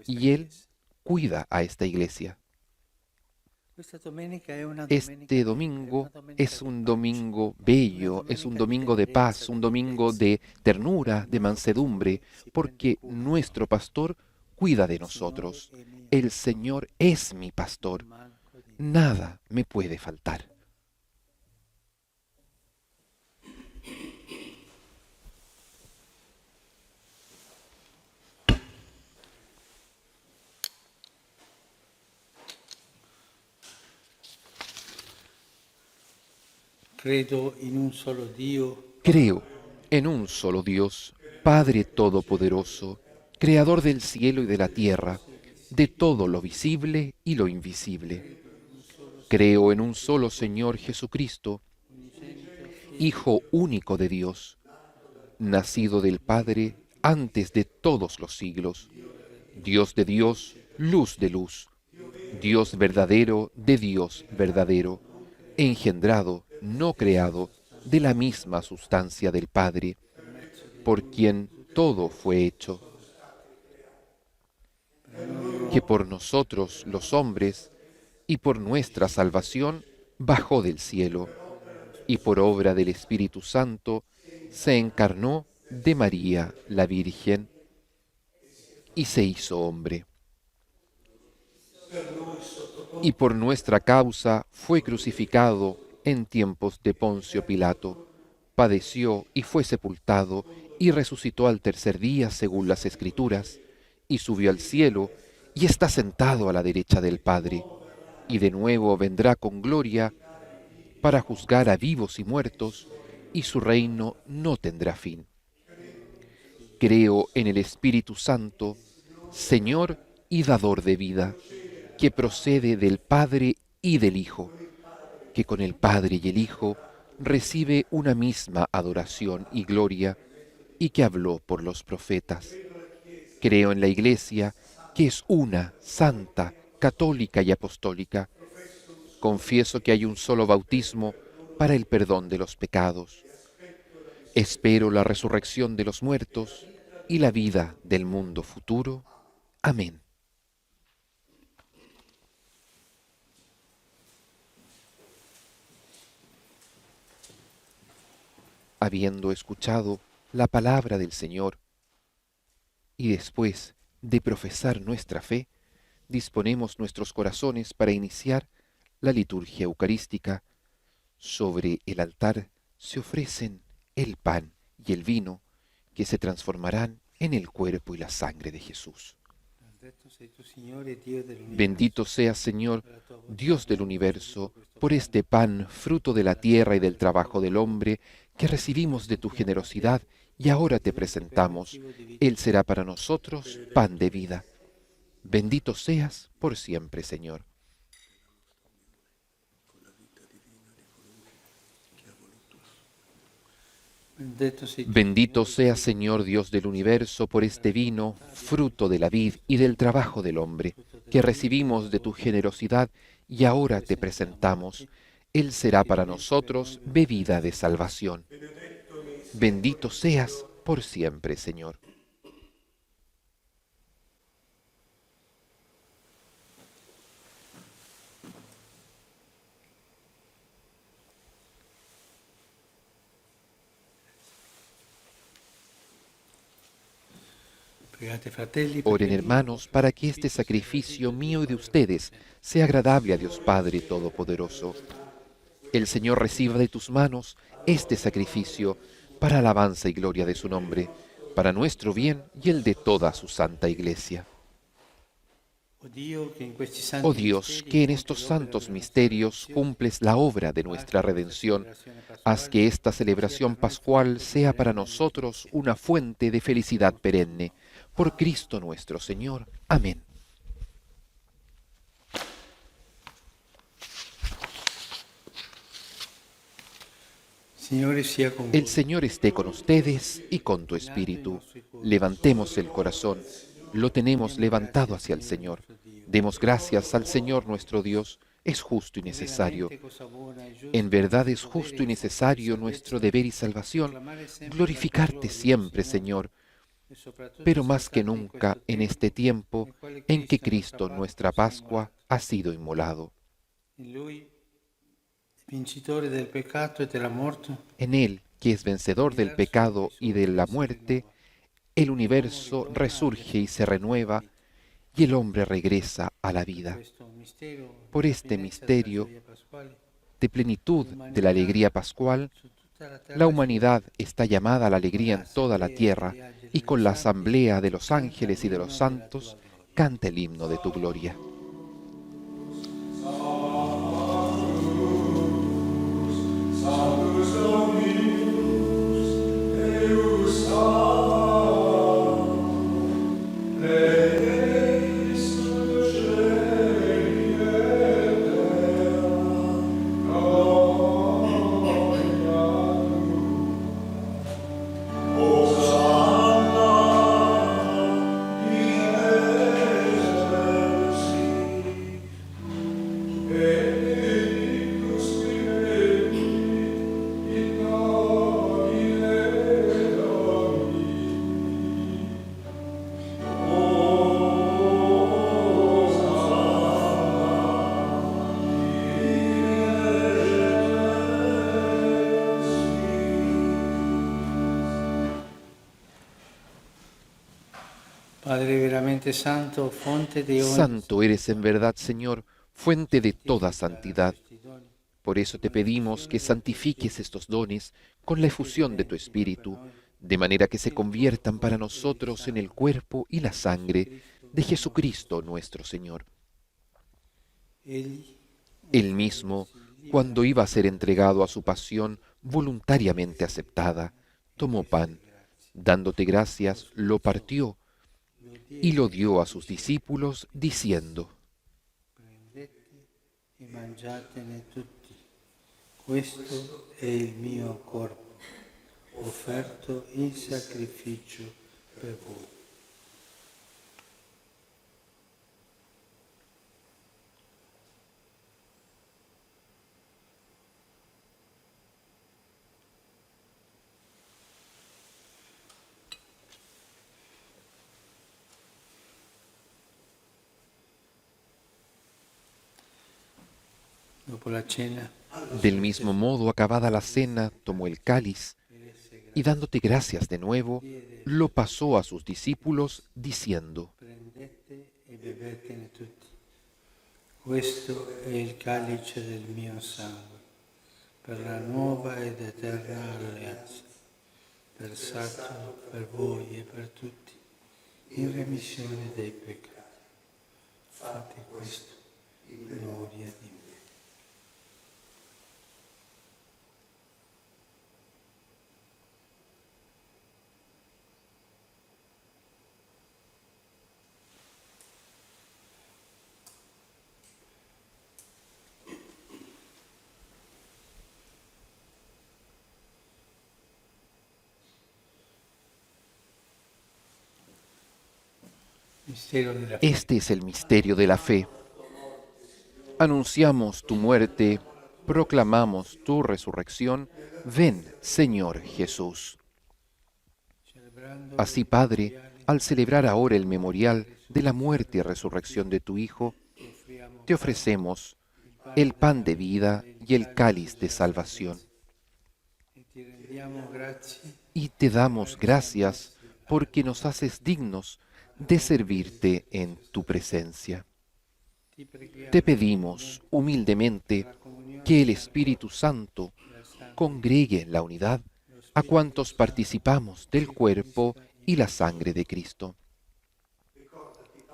y Él cuida a esta iglesia. Este domingo es un domingo bello, es un domingo de paz, un domingo de ternura, de mansedumbre, porque nuestro pastor cuida de nosotros. El Señor es mi pastor. Nada me puede faltar. Creo en un solo Dios, Padre Todopoderoso, Creador del cielo y de la tierra, de todo lo visible y lo invisible. Creo en un solo Señor Jesucristo, Hijo único de Dios, nacido del Padre antes de todos los siglos, Dios de Dios, luz de luz, Dios verdadero de Dios verdadero, engendrado, no creado, de la misma sustancia del Padre, por quien todo fue hecho, que por nosotros los hombres y por nuestra salvación bajó del cielo, y por obra del Espíritu Santo se encarnó de María la Virgen y se hizo hombre. Y por nuestra causa fue crucificado en tiempos de Poncio Pilato, padeció y fue sepultado, y resucitó al tercer día según las Escrituras, y subió al cielo, y está sentado a la derecha del Padre, y de nuevo vendrá con gloria para juzgar a vivos y muertos, y su reino no tendrá fin. Creo en el Espíritu Santo, Señor y dador de vida, que procede del Padre y del Hijo, que con el Padre y el Hijo recibe una misma adoración y gloria, y que habló por los profetas. Creo en la Iglesia, que es una, santa, católica y apostólica. Confieso que hay un solo bautismo para el perdón de los pecados. Espero la resurrección de los muertos y la vida del mundo futuro. Amén. Habiendo escuchado la palabra del Señor y después de profesar nuestra fe, disponemos nuestros corazones para iniciar la liturgia eucarística. Sobre el altar se ofrecen el pan y el vino que se transformarán en el cuerpo y la sangre de Jesús. Bendito seas, Señor, Dios del universo, por este pan, fruto de la tierra y del trabajo del hombre, que recibimos de tu generosidad y ahora te presentamos. Él será para nosotros pan de vida. Bendito seas por siempre, Señor. Bendito seas, Señor Dios del universo, por este vino, fruto de la vid y del trabajo del hombre, que recibimos de tu generosidad y ahora te presentamos. Él será para nosotros bebida de salvación. Bendito seas por siempre, Señor. Oren, hermanos, para que este sacrificio mío y de ustedes sea agradable a Dios Padre Todopoderoso. El Señor reciba de tus manos este sacrificio para alabanza y gloria de su nombre, para nuestro bien y el de toda su santa Iglesia. Oh Dios, que en estos santos misterios cumples la obra de nuestra redención, haz que esta celebración pascual sea para nosotros una fuente de felicidad perenne. Por Cristo nuestro Señor. Amén. El Señor esté con ustedes y con tu espíritu. Levantemos el corazón. Lo tenemos levantado hacia el Señor. Demos gracias al Señor nuestro Dios. Es justo y necesario. En verdad es justo y necesario nuestro deber y salvación glorificarte siempre, Señor, pero más que nunca en este tiempo en que Cristo, nuestra Pascua, ha sido inmolado. En Él, que es vencedor del pecado y de la muerte, el universo resurge y se renueva, y el hombre regresa a la vida. Por este misterio de plenitud de la alegría pascual, la humanidad está llamada a la alegría en toda la tierra, y con la asamblea de los ángeles y de los santos canta el himno de tu gloria. Padre veramente santo, fonte de Santo eres en verdad, Señor, fuente de toda santidad. Por eso te pedimos que santifiques estos dones con la efusión de tu Espíritu, de manera que se conviertan para nosotros en el cuerpo y la sangre de Jesucristo nuestro Señor. Él mismo, cuando iba a ser entregado a su pasión voluntariamente aceptada, tomó pan, dándote gracias, lo partió y lo dio a sus discípulos, diciendo: Prendete e mangiatene tutti. Questo è il mio corpo, offerto in sacrificio per voi. Dopo la cena, Del mismo modo, acabada la cena, tomó el cáliz y dándote gracias de nuevo, lo pasó a sus discípulos, diciendo: prendete e bevetene tutti. Questo è il calice del mio sangue, per la nuova ed eterna alleanza, versato per voi e per tutti, in remissione dei peccati. Fate questo in memoria di me. Mistero della fede. Este es el misterio de la fe. Anunciamos tu muerte, proclamamos tu resurrección. Ven, Señor Jesús. Celebrando Así, Padre, al celebrar ahora el memorial de la muerte y resurrección de tu Hijo, te ofrecemos el pan de vida y el cáliz de salvación. e ti rendiamo grazie Y te damos gracias porque nos haces dignos de servirte en tu presencia. ti preghiamo Te pedimos humildemente que el Espíritu Santo congregue en la unidad a cuantos participamos del cuerpo y la sangre de Cristo.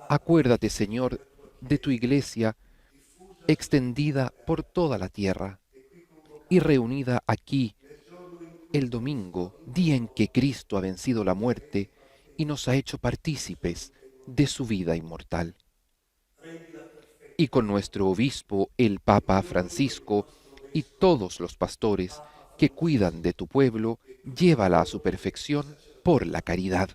Acuérdate, Señor, de tu Iglesia extendida por toda la tierra y reunida aquí el domingo, día en que Cristo ha vencido la muerte y nos ha hecho partícipes de su vida inmortal. Y con nuestro obispo, el Papa Francisco, y todos los pastores que cuidan de tu pueblo, llévala a su perfección por la caridad.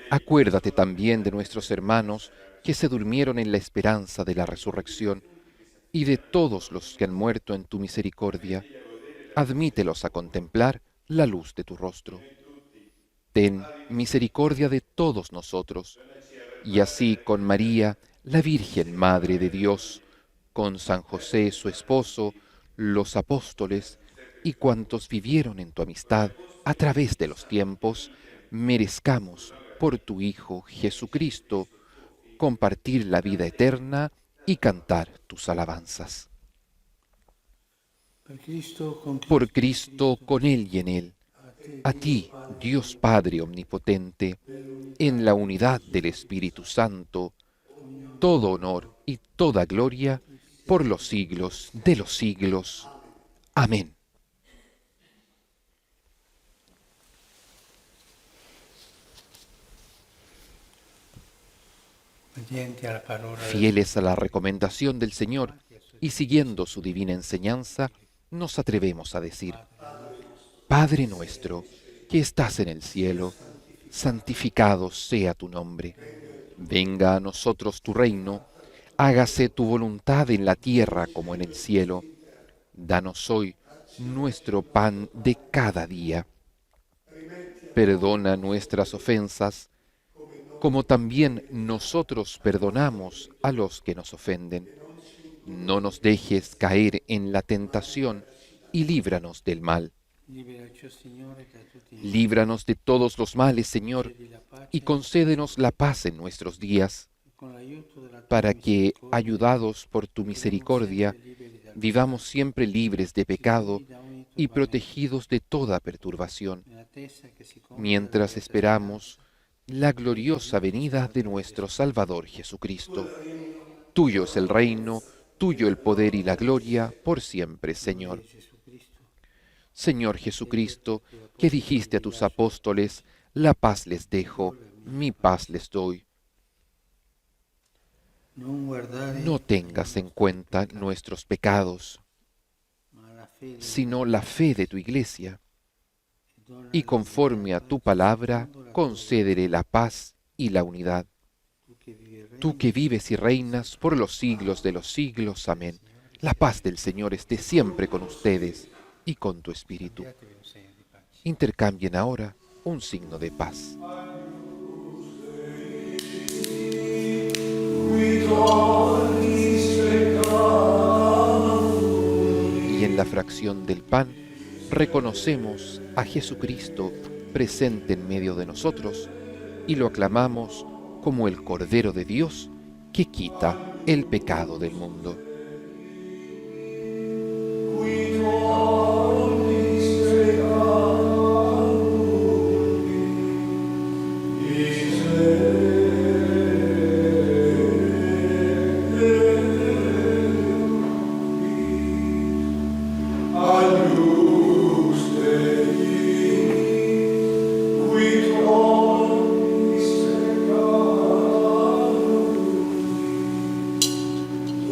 Acuérdate también de nuestros hermanos que se durmieron en la esperanza de la resurrección y de todos los que han muerto en tu misericordia. Admítelos a contemplar la luz de tu rostro. Ten misericordia de todos nosotros, y así con María, la Virgen Madre de Dios, con San José, su esposo, los apóstoles y cuantos vivieron en tu amistad a través de los tiempos, merezcamos por tu Hijo Jesucristo compartir la vida eterna y cantar tus alabanzas. Por Cristo, con Él y en Él, a ti, Dios Padre Omnipotente, en la unidad del Espíritu Santo, todo honor y toda gloria por los siglos de los siglos. Amén. Fieles a la recomendación del Señor y siguiendo su divina enseñanza, nos atrevemos a decir: Padre nuestro, que estás en el cielo, santificado sea tu nombre. Venga a nosotros tu reino, hágase tu voluntad en la tierra como en el cielo. Danos hoy nuestro pan de cada día. Perdona nuestras ofensas, como también nosotros perdonamos a los que nos ofenden. No nos dejes caer en la tentación y líbranos del mal. Líbranos de todos los males, Señor, y concédenos la paz en nuestros días, para que, ayudados por tu misericordia, vivamos siempre libres de pecado y protegidos de toda perturbación, mientras esperamos la gloriosa venida de nuestro Salvador Jesucristo. Tuyo es el reino, tuyo el poder y la gloria, por siempre, Señor. Señor Jesucristo, que dijiste a tus apóstoles: la paz les dejo, mi paz les doy. No tengas en cuenta nuestros pecados, sino la fe de tu Iglesia, y conforme a tu palabra, concédele la paz y la unidad. Tú que vives y reinas por los siglos de los siglos. Amén. La paz del Señor esté siempre con ustedes y con tu espíritu. Intercambien ahora un signo de paz. Y en la fracción del pan reconocemos a Jesucristo presente en medio de nosotros y lo aclamamos como el Cordero de Dios que quita el pecado del mundo.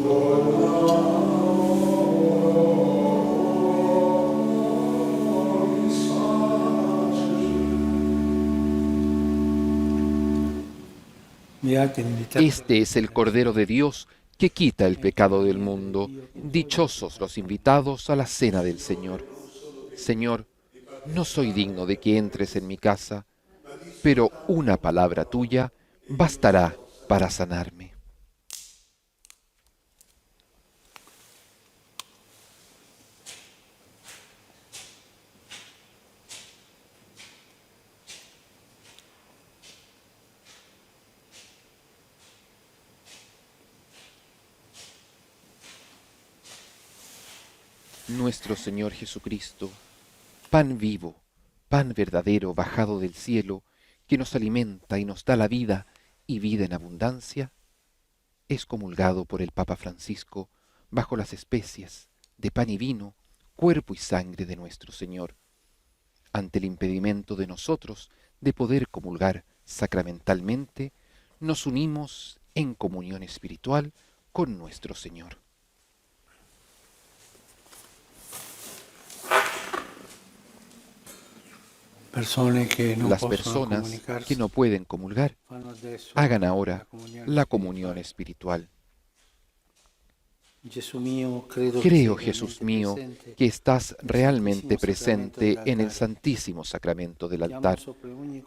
Lord, Este es el Cordero de Dios que quita el pecado del mundo. Dichosos los invitados a la cena del Señor. Señor, no soy digno de que entres en mi casa, pero una palabra tuya bastará para sanarme. Nuestro Señor Jesucristo, pan vivo, pan verdadero bajado del cielo, que nos alimenta y nos da la vida y vida en abundancia, es comulgado por el Papa Francisco bajo las especies de pan y vino, cuerpo y sangre de nuestro Señor, ante el impedimento de nosotros de poder comulgar sacramentalmente, nos unimos en comunión espiritual con nuestro Señor. Las personas que no pueden comulgar, hagan ahora la comunión espiritual. Creo, Jesús mío, que estás realmente presente en el Santísimo Sacramento del altar.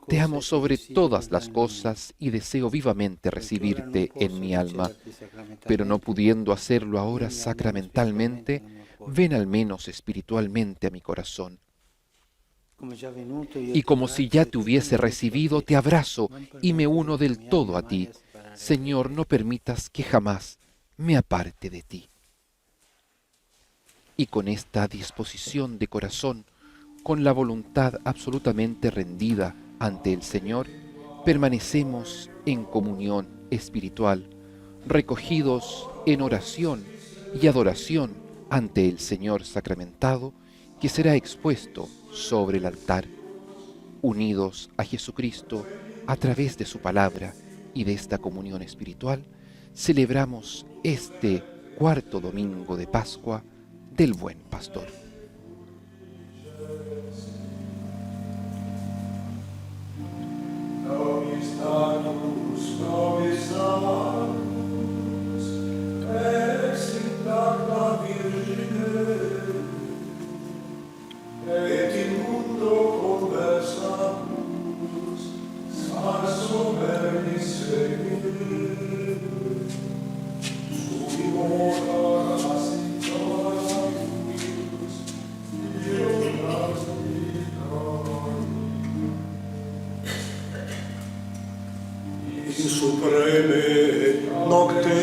Te amo sobre todas las cosas y deseo vivamente recibirte en mi alma, pero no pudiendo hacerlo ahora sacramentalmente, ven al menos espiritualmente a mi corazón. Y como si ya te hubiese recibido, te abrazo y me uno del todo a ti. Señor, no permitas que jamás me aparte de ti. Y con esta disposición de corazón, con la voluntad absolutamente rendida ante el Señor, permanecemos en comunión espiritual, recogidos en oración y adoración ante el Señor sacramentado, que será expuesto sobre el altar, unidos a Jesucristo a través de su palabra y de esta comunión espiritual, celebramos este cuarto domingo de Pascua del Buen Pastor. Et in mundo conversamus, sarso verbis seguit, sui mora rassictorius, Deus in supreme nocte